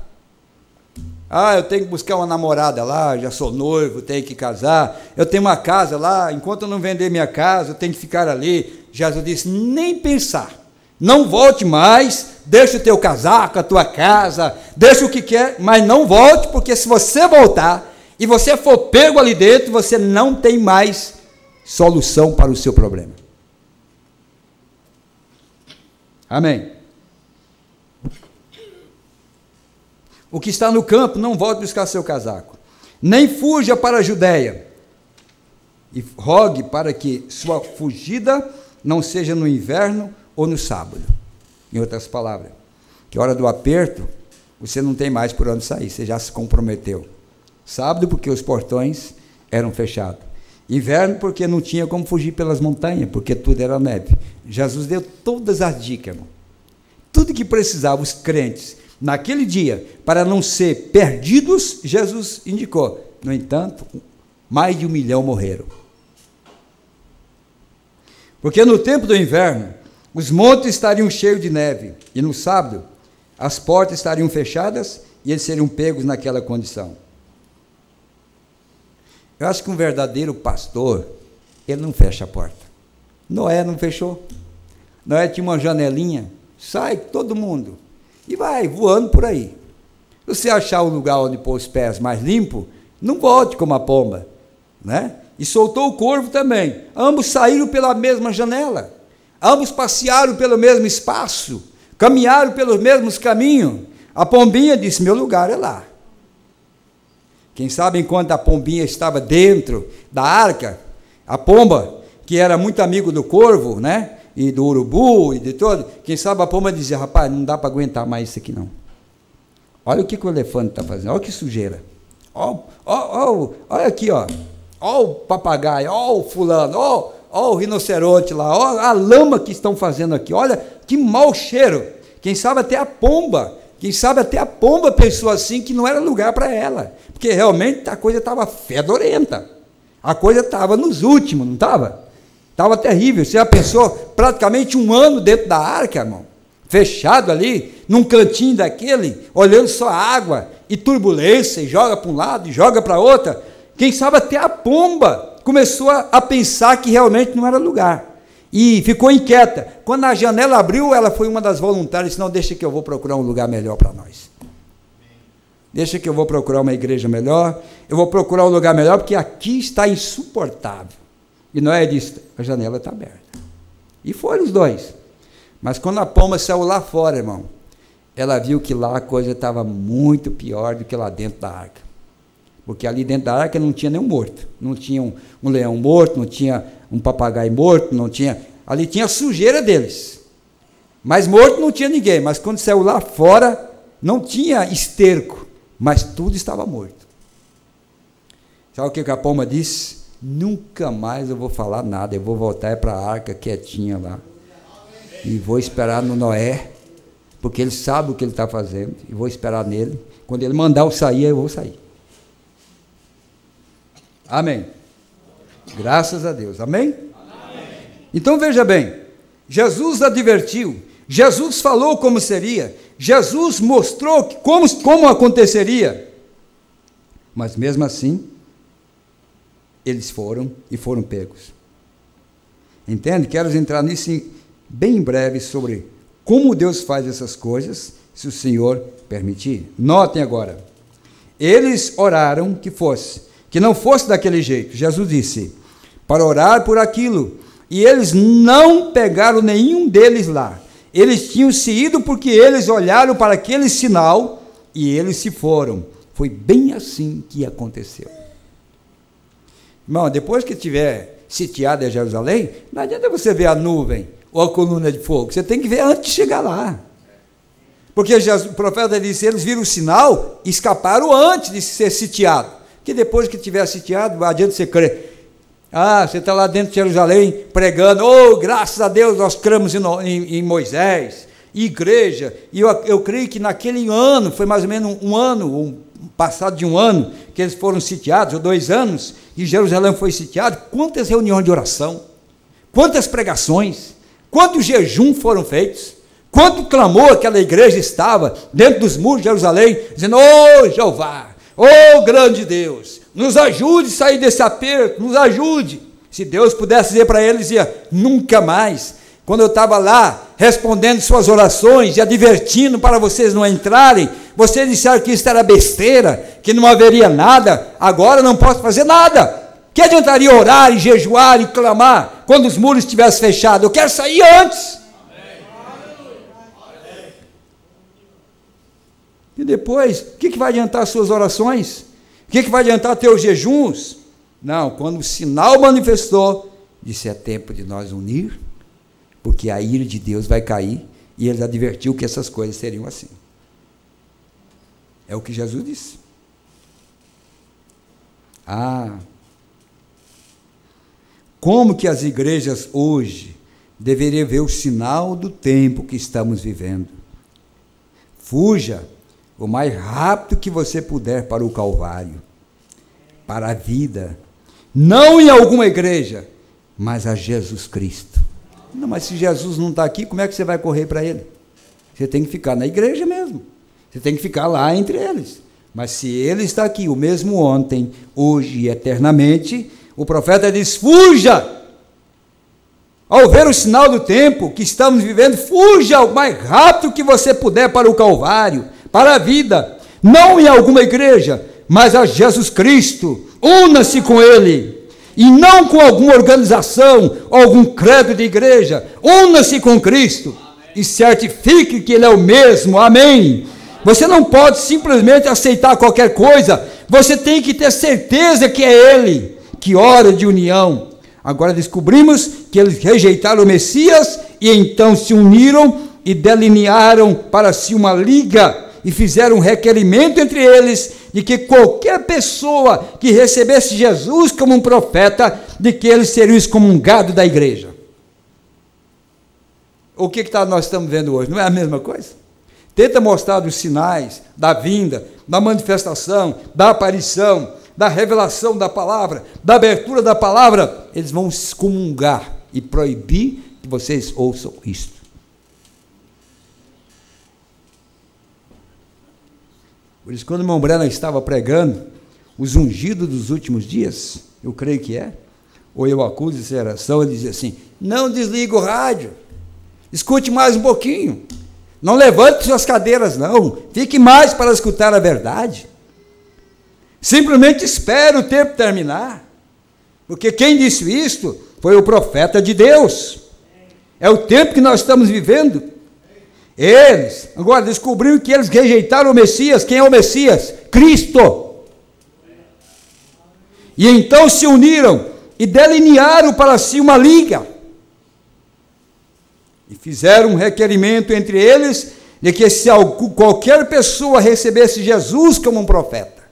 Ah, eu tenho que buscar uma namorada lá, já sou noivo, tenho que casar, eu tenho uma casa lá, enquanto eu não vender minha casa, eu tenho que ficar ali. Jesus disse, nem pensar, não volte mais, deixa o teu casaco, a tua casa, deixa o que quer, mas não volte, porque se você voltar, e você for pego ali dentro, você não tem mais solução para o seu problema. Amém? O que está no campo, não volte buscar seu casaco, nem fuja para a Judéia, e rogue para que sua fugida não seja no inverno ou no sábado. Em outras palavras, que hora do aperto, você não tem mais por onde sair, você já se comprometeu. Sábado, porque os portões eram fechados. Inverno, porque não tinha como fugir pelas montanhas, porque tudo era neve. Jesus deu todas as dicas, irmão. Tudo que precisavam os crentes naquele dia, para não ser perdidos, Jesus indicou. No entanto, mais de 1 milhão morreram. Porque no tempo do inverno, os montes estariam cheios de neve, e no sábado, as portas estariam fechadas, e eles seriam pegos naquela condição. Eu acho que um verdadeiro pastor, ele não fecha a porta. Noé não fechou. Noé tinha uma janelinha, sai todo mundo, e vai voando por aí. Se você achar um lugar onde pôr os pés mais limpo, não volte como a pomba, né? E soltou o corvo também. Ambos saíram pela mesma janela. Ambos passearam pelo mesmo espaço. Caminharam pelos mesmos caminhos. A pombinha disse, meu lugar é lá. Quem sabe enquanto a pombinha estava dentro da arca, a pomba, que era muito amigo do corvo, né? E do urubu, e de todo, quem sabe a pomba dizia, rapaz, não dá para aguentar mais isso aqui não. Olha o que o elefante está fazendo, olha que sujeira. Olha aqui, ó. Olha o papagaio, olha o fulano, ó o rinoceronte lá, ó a lama que estão fazendo aqui, olha que mau cheiro. Quem sabe até a pomba pensou assim que não era lugar para ela, porque realmente a coisa estava fedorenta, a coisa estava nos últimos, não estava? Estava terrível. Você já pensou praticamente 1 ano dentro da arca, irmão? Fechado ali, num cantinho daquele, olhando só a água e turbulência, e joga para um lado e joga para outra. Quem sabe até a pomba começou a pensar que realmente não era lugar. E ficou inquieta. Quando a janela abriu, ela foi uma das voluntárias, disse, não, deixa que eu vou procurar um lugar melhor para nós. Deixa que eu vou procurar uma igreja melhor, eu vou procurar um lugar melhor, porque aqui está insuportável. E Noé disse, a janela está aberta. E foram os dois. Mas quando a pomba saiu lá fora, irmão, ela viu que lá a coisa estava muito pior do que lá dentro da arca. Porque ali dentro da arca não tinha nenhum morto. Não tinha um leão morto, não tinha um papagaio morto, não tinha... Ali tinha a sujeira deles. Mas morto não tinha ninguém. Mas quando saiu lá fora, não tinha esterco, mas tudo estava morto. Sabe o que a pomba disse? Nunca mais eu vou falar nada, eu vou voltar para a arca quietinha lá. E vou esperar no Noé, porque ele sabe o que ele está fazendo, e vou esperar nele. Quando ele mandar eu sair, eu vou sair. Amém. Graças a Deus. Amém? Amém. Então veja bem, Jesus advertiu, Jesus falou como seria, Jesus mostrou como aconteceria, mas mesmo assim, eles foram pegos. Entende? Quero entrar nisso bem em breve sobre como Deus faz essas coisas, se o Senhor permitir. Notem agora, eles oraram que não fosse daquele jeito. Jesus disse, para orar por aquilo, e eles não pegaram nenhum deles lá. Eles tinham se ido porque eles olharam para aquele sinal e eles se foram. Foi bem assim que aconteceu. Irmão, depois que tiver sitiado em Jerusalém, não adianta você ver a nuvem ou a coluna de fogo, você tem que ver antes de chegar lá. Porque o profeta disse, eles viram o sinal e escaparam antes de ser sitiado. Que depois que tiver sitiado, não adianta você crer. Ah, você está lá dentro de Jerusalém pregando, oh, graças a Deus nós cremos em Moisés, igreja, e eu creio que naquele ano, foi mais ou menos passado de um ano, que eles foram sitiados, ou 2 anos, e Jerusalém foi sitiado. Quantas reuniões de oração, quantas pregações, quantos jejuns foram feitos, quanto clamor aquela igreja estava dentro dos muros de Jerusalém, dizendo, oh Jeová, oh grande Deus, nos ajude a sair desse aperto, nos ajude. Se Deus pudesse dizer para eles, dizia, nunca mais. Quando eu estava lá, respondendo suas orações e advertindo para vocês não entrarem, vocês disseram que isso era besteira, que não haveria nada, agora não posso fazer nada. Que adiantaria orar e jejuar e clamar, quando os muros estivessem fechados? Eu quero sair antes. E depois, o que vai adiantar as suas orações? O que vai adiantar teus jejuns? Não, quando o sinal manifestou, disse, é tempo de nós unir, porque a ira de Deus vai cair, e ele advertiu que essas coisas seriam assim. É o que Jesus disse. Como que as igrejas hoje deveriam ver o sinal do tempo que estamos vivendo? Fuja o mais rápido que você puder para o Calvário, para a vida, não em alguma igreja, mas a Jesus Cristo. Não, mas se Jesus não está aqui, como é que você vai correr para Ele? Você tem que ficar na igreja mesmo, você tem que ficar lá entre eles. Mas se Ele está aqui, o mesmo ontem, hoje e eternamente, o profeta diz, fuja! Ao ver o sinal do tempo que estamos vivendo, fuja o mais rápido que você puder para o Calvário, para a vida, não em alguma igreja, mas a Jesus Cristo. Una-se com Ele, e não com alguma organização, ou algum credo de igreja. Una-se com Cristo, e certifique que Ele é o mesmo. Amém? Você não pode simplesmente aceitar qualquer coisa, você tem que ter certeza que é Ele. Que hora de união! Agora descobrimos que eles rejeitaram o Messias, e então se uniram e delinearam para si uma liga, e fizeram um requerimento entre eles, de que qualquer pessoa que recebesse Jesus como um profeta, de que ele seria excomungado da igreja. O que nós estamos vendo hoje? Não é a mesma coisa? Tenta mostrar os sinais da vinda, da manifestação, da aparição, da revelação da palavra, da abertura da palavra, eles vão excomungar e proibir que vocês ouçam isto. Por isso, quando o irmão Branham estava pregando os ungidos dos últimos dias, eu creio que é, ou eu acuso essa geração, ele dizia assim: não desliga o rádio, escute mais um pouquinho, não levante suas cadeiras não, fique mais para escutar a verdade, simplesmente espere o tempo terminar, porque quem disse isto foi o profeta de Deus. É o tempo que nós estamos vivendo. Eles, agora, descobriram que eles rejeitaram o Messias. Quem é o Messias? Cristo. E então se uniram e delinearam para si uma liga. E fizeram um requerimento entre eles de que se qualquer pessoa recebesse Jesus como um profeta.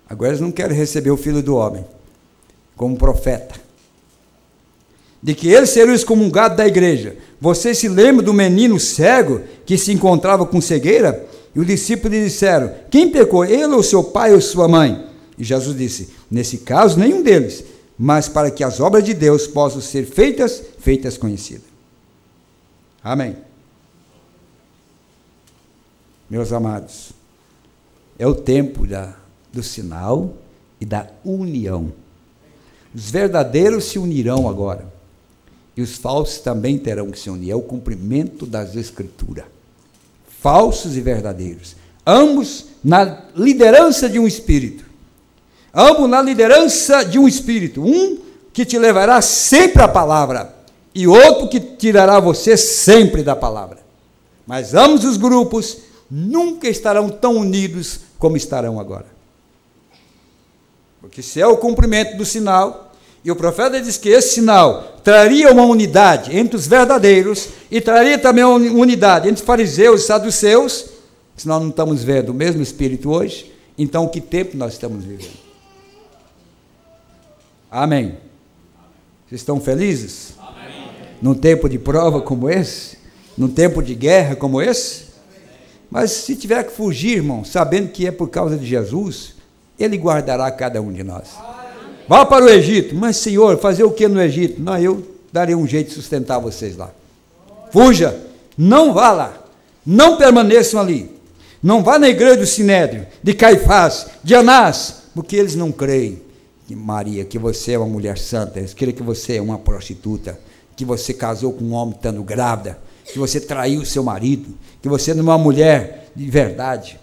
Agora eles não querem receber o Filho do Homem como profeta. De que ele seria excomungado da igreja. Você se lembra do menino cego que se encontrava com cegueira? E os discípulos lhe disseram: quem pecou, ele ou seu pai ou sua mãe? E Jesus disse: nesse caso, nenhum deles, mas para que as obras de Deus possam ser feitas conhecidas. Amém. Meus amados, é o tempo do sinal e da união. Os verdadeiros se unirão agora. E os falsos também terão que se unir. É o cumprimento das Escrituras. Falsos e verdadeiros. Ambos na liderança de um Espírito. Ambos na liderança de um Espírito. Um que te levará sempre à palavra. E outro que tirará você sempre da palavra. Mas ambos os grupos nunca estarão tão unidos como estarão agora. Porque se é o cumprimento do sinal... E o profeta diz que esse sinal traria uma unidade entre os verdadeiros e traria também uma unidade entre fariseus e saduceus, se nós não estamos vendo o mesmo Espírito hoje, então que tempo nós estamos vivendo? Amém. Vocês estão felizes? Amém. Num tempo de prova como esse? Num tempo de guerra como esse? Mas se tiver que fugir, irmão, sabendo que é por causa de Jesus, Ele guardará cada um de nós. Vá para o Egito. Mas, Senhor, fazer o que no Egito? Não, eu darei um jeito de sustentar vocês lá. Fuja, não vá lá, não permaneçam ali, não vá na igreja do Sinédrio, de Caifás, de Anás, porque eles não creem, Maria, que você é uma mulher santa, eles creem que você é uma prostituta, que você casou com um homem estando grávida, que você traiu seu marido, que você não é uma mulher de verdade.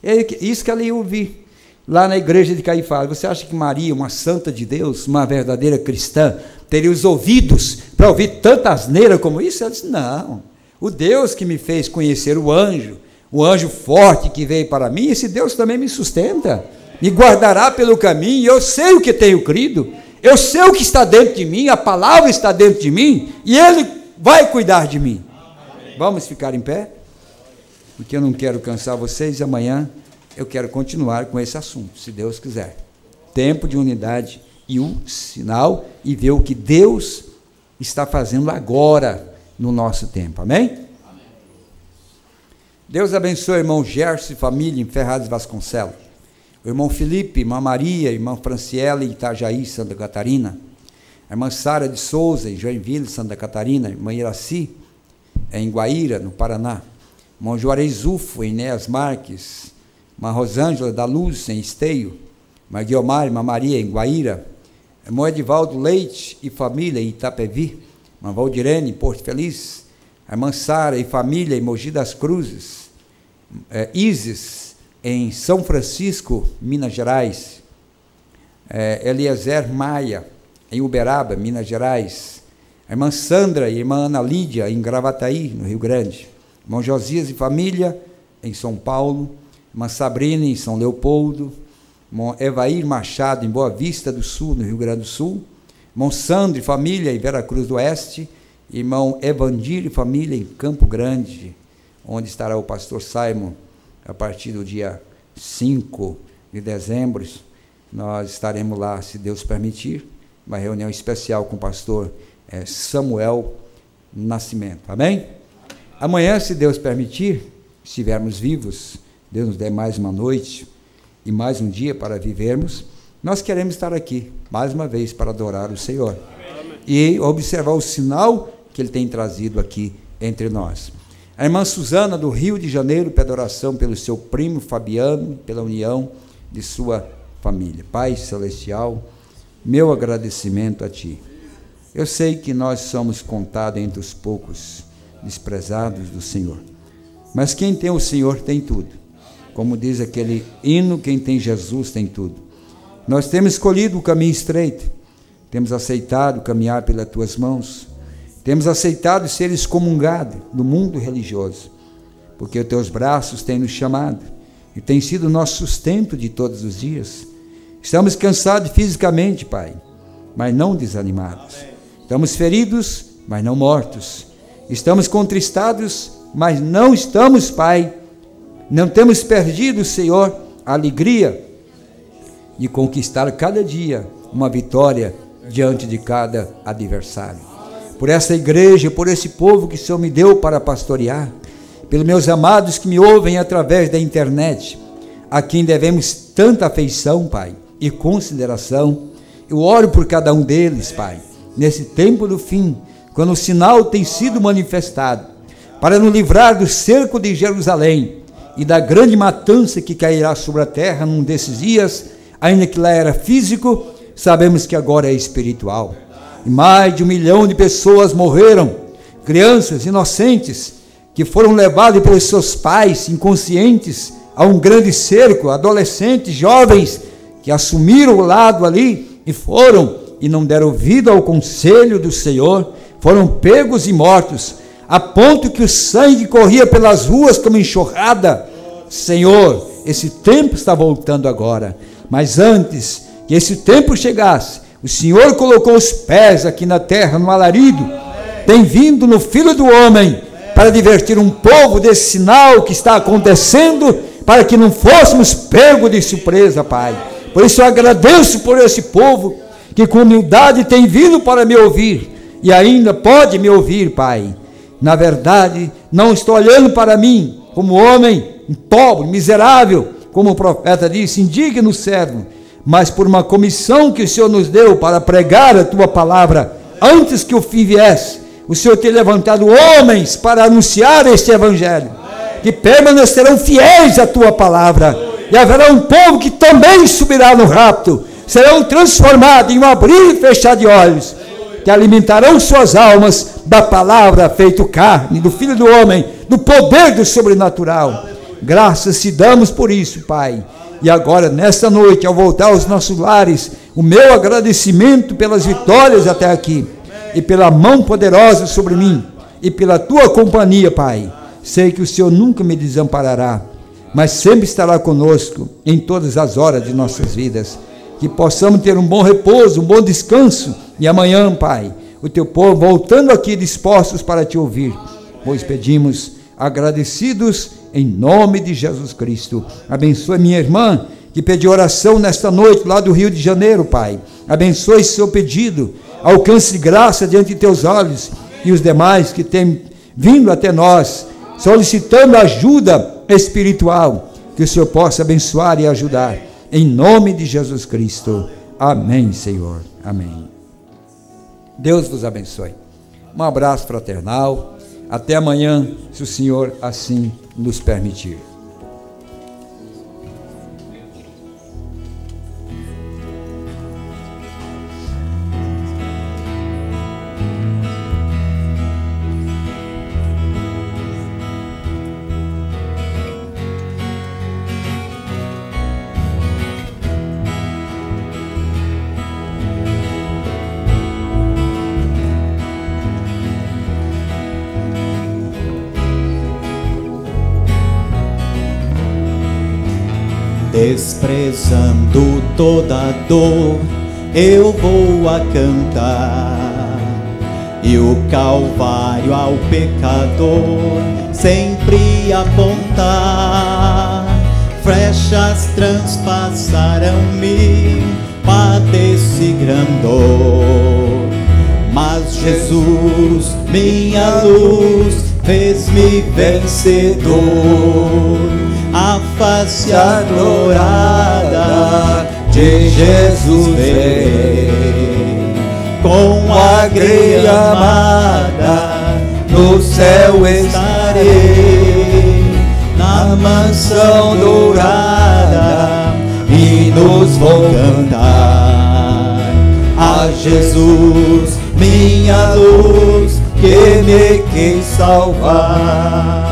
É isso que ela ia ouvir. Lá na igreja de Caifás. Você acha que Maria, uma santa de Deus, uma verdadeira cristã, teria os ouvidos para ouvir tanta asneira como isso? Ela disse: não, o Deus que me fez conhecer o anjo forte que veio para mim, esse Deus também me sustenta, me guardará pelo caminho, eu sei o que tenho crido, eu sei o que está dentro de mim, a palavra está dentro de mim, e Ele vai cuidar de mim. Vamos ficar em pé? Porque eu não quero cansar vocês, e amanhã eu quero continuar com esse assunto, se Deus quiser. Tempo de unidade e um sinal, e ver o que Deus está fazendo agora no nosso tempo. Amém? Amém. Deus abençoe o irmão Gerson e família em Ferraz de Vasconcelos. O irmão Felipe, irmã Maria, irmã Franciela em Itajaí, Santa Catarina. A irmã Sara de Souza em Joinville, Santa Catarina. A irmã Iraci em Guaíra, no Paraná. O irmão Juarez Ufo em Néas Marques. Irmã Rosângela da Luz, em Esteio, irmã Guiomar, irmã Maria, em Guaíra, irmão Edivaldo Leite e família, em Itapevi, irmã Valdirene, em Porto Feliz, a irmã Sara e família, em Mogi das Cruzes, Isis, em São Francisco, Minas Gerais, Eliezer Maia, em Uberaba, Minas Gerais, a irmã Sandra e a irmã Ana Lídia, em Gravataí, no Rio Grande, irmão Josias e família, em São Paulo, irmã Sabrina, em São Leopoldo, irmão Evair Machado, em Boa Vista do Sul, no Rio Grande do Sul, irmão Sandro e família, em Veracruz do Oeste, irmão Evandir e família, em Campo Grande, onde estará o pastor Simon a partir do dia 5 de dezembro, nós estaremos lá, se Deus permitir, uma reunião especial com o pastor Samuel Nascimento, amém? Amanhã, se Deus permitir, se estivermos vivos, Deus nos dê mais uma noite e mais um dia para vivermos, nós queremos estar aqui, mais uma vez, para adorar o Senhor e observar o sinal que Ele tem trazido aqui entre nós. A irmã Suzana, do Rio de Janeiro, pede oração pelo seu primo Fabiano, pela união de sua família. Pai Celestial, meu agradecimento a Ti. Eu sei que nós somos contados entre os poucos desprezados do Senhor, mas quem tem o Senhor tem tudo. Como diz aquele hino, quem tem Jesus tem tudo. Nós temos escolhido o caminho estreito, temos aceitado caminhar pelas Tuas mãos, temos aceitado ser excomungado do mundo religioso, porque os Teus braços têm nos chamado e tem sido o nosso sustento de todos os dias. Estamos cansados fisicamente, Pai, mas não desanimados. Estamos feridos, mas não mortos. Estamos contristados, mas não estamos, Pai. Não temos perdido, Senhor, a alegria de conquistar cada dia uma vitória diante de cada adversário. Por essa igreja, por esse povo que o Senhor me deu para pastorear, pelos meus amados que me ouvem através da internet, a quem devemos tanta afeição, Pai, e consideração. Eu oro por cada um deles, Pai, nesse tempo do fim, quando o sinal tem sido manifestado, para nos livrar do cerco de Jerusalém e da grande matança que cairá sobre a terra num desses dias, ainda que lá era físico, sabemos que agora é espiritual. E mais de 1 milhão de pessoas morreram, crianças inocentes, que foram levadas pelos seus pais inconscientes a um grande cerco, adolescentes, jovens, que assumiram o lado ali e foram e não deram ouvido ao conselho do Senhor, foram pegos e mortos, a ponto que o sangue corria pelas ruas como enxurrada. Senhor, esse tempo está voltando agora, mas antes que esse tempo chegasse, o Senhor colocou os pés aqui na terra, no alarido, tem vindo no Filho do Homem, para divertir um povo desse sinal que está acontecendo, para que não fôssemos pegos de surpresa, Pai. Por isso eu agradeço por esse povo, que com humildade tem vindo para me ouvir, e ainda pode me ouvir, Pai. Na verdade, não estou olhando para mim, como homem pobre, miserável, como o profeta disse, indigno servo, mas por uma comissão que o Senhor nos deu para pregar a Tua palavra, antes que o fim viesse. O Senhor tem levantado homens para anunciar este evangelho, que permanecerão fiéis à Tua palavra, e haverá um povo que também subirá no rapto, serão transformados em um abrir e fechar de olhos, que alimentarão suas almas da palavra feito carne, do Filho do Homem, do poder do sobrenatural. Graças te damos por isso, Pai. E agora, nesta noite, ao voltar aos nossos lares, o meu agradecimento pelas vitórias até aqui, e pela mão poderosa sobre mim, e pela Tua companhia, Pai. Sei que o Senhor nunca me desamparará, mas sempre estará conosco em todas as horas de nossas vidas. Que possamos ter um bom repouso, um bom descanso, e amanhã, Pai, o Teu povo voltando aqui dispostos para Te ouvir, pois pedimos agradecidos em nome de Jesus Cristo. Abençoe minha irmã, que pediu oração nesta noite, lá do Rio de Janeiro, Pai. Abençoe seu pedido, alcance graça diante de Teus olhos, e os demais que têm vindo até nós, solicitando ajuda espiritual, que o Senhor possa abençoar e ajudar, em nome de Jesus Cristo. Amém, Senhor. Amém. Deus vos abençoe. Um abraço fraternal. Até amanhã, se o Senhor assim nos permitir. Desprezando toda dor, eu vou a cantar, e o Calvário ao pecador sempre apontar. flechas transpassaram-me, padeci grande dor. Mas Jesus, minha luz, fez-me vencedor. A face adorada de Jesus verei, com a grei amada no céu estarei, na mansão dourada hinos vou cantar. A Jesus, minha luz, que me quis salvar.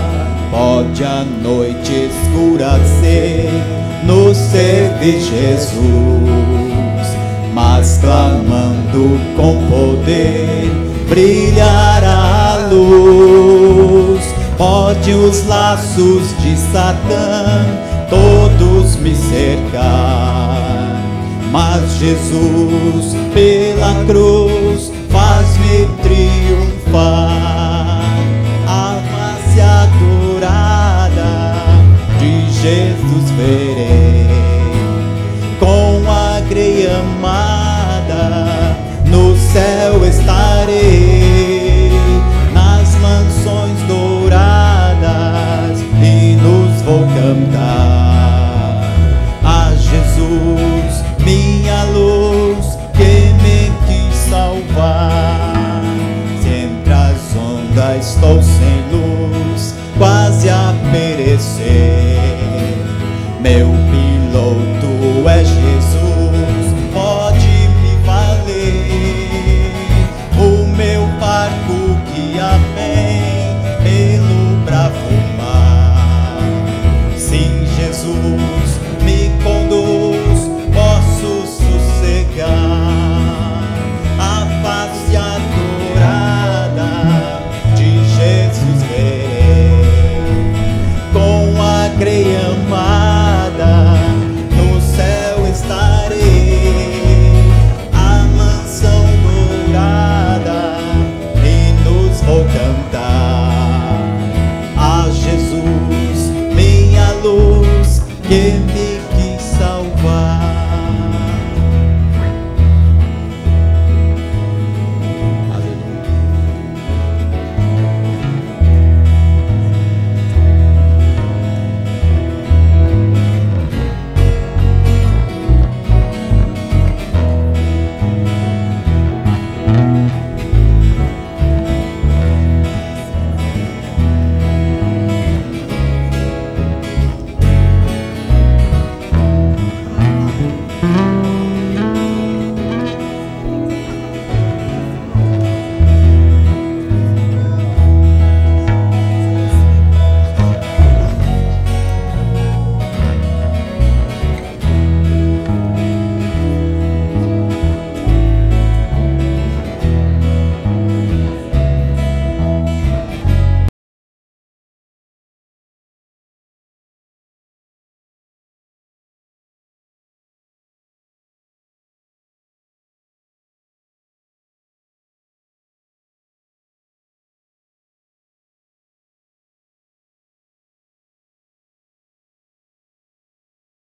Pode a noite escura ser no servir Jesus, mas clamando com poder brilhará a luz. Pode os laços de Satã todos me cercar, mas Jesus pela cruz faz-me triunfar. A face adorada de Jesus verei, com a grei amada no céu estarei, nas mansões douradas hinos vou cantar. A Jesus, minha luz, que me quis salvar. Se entre as ondas estou sem luz, quase a perecer, meu piloto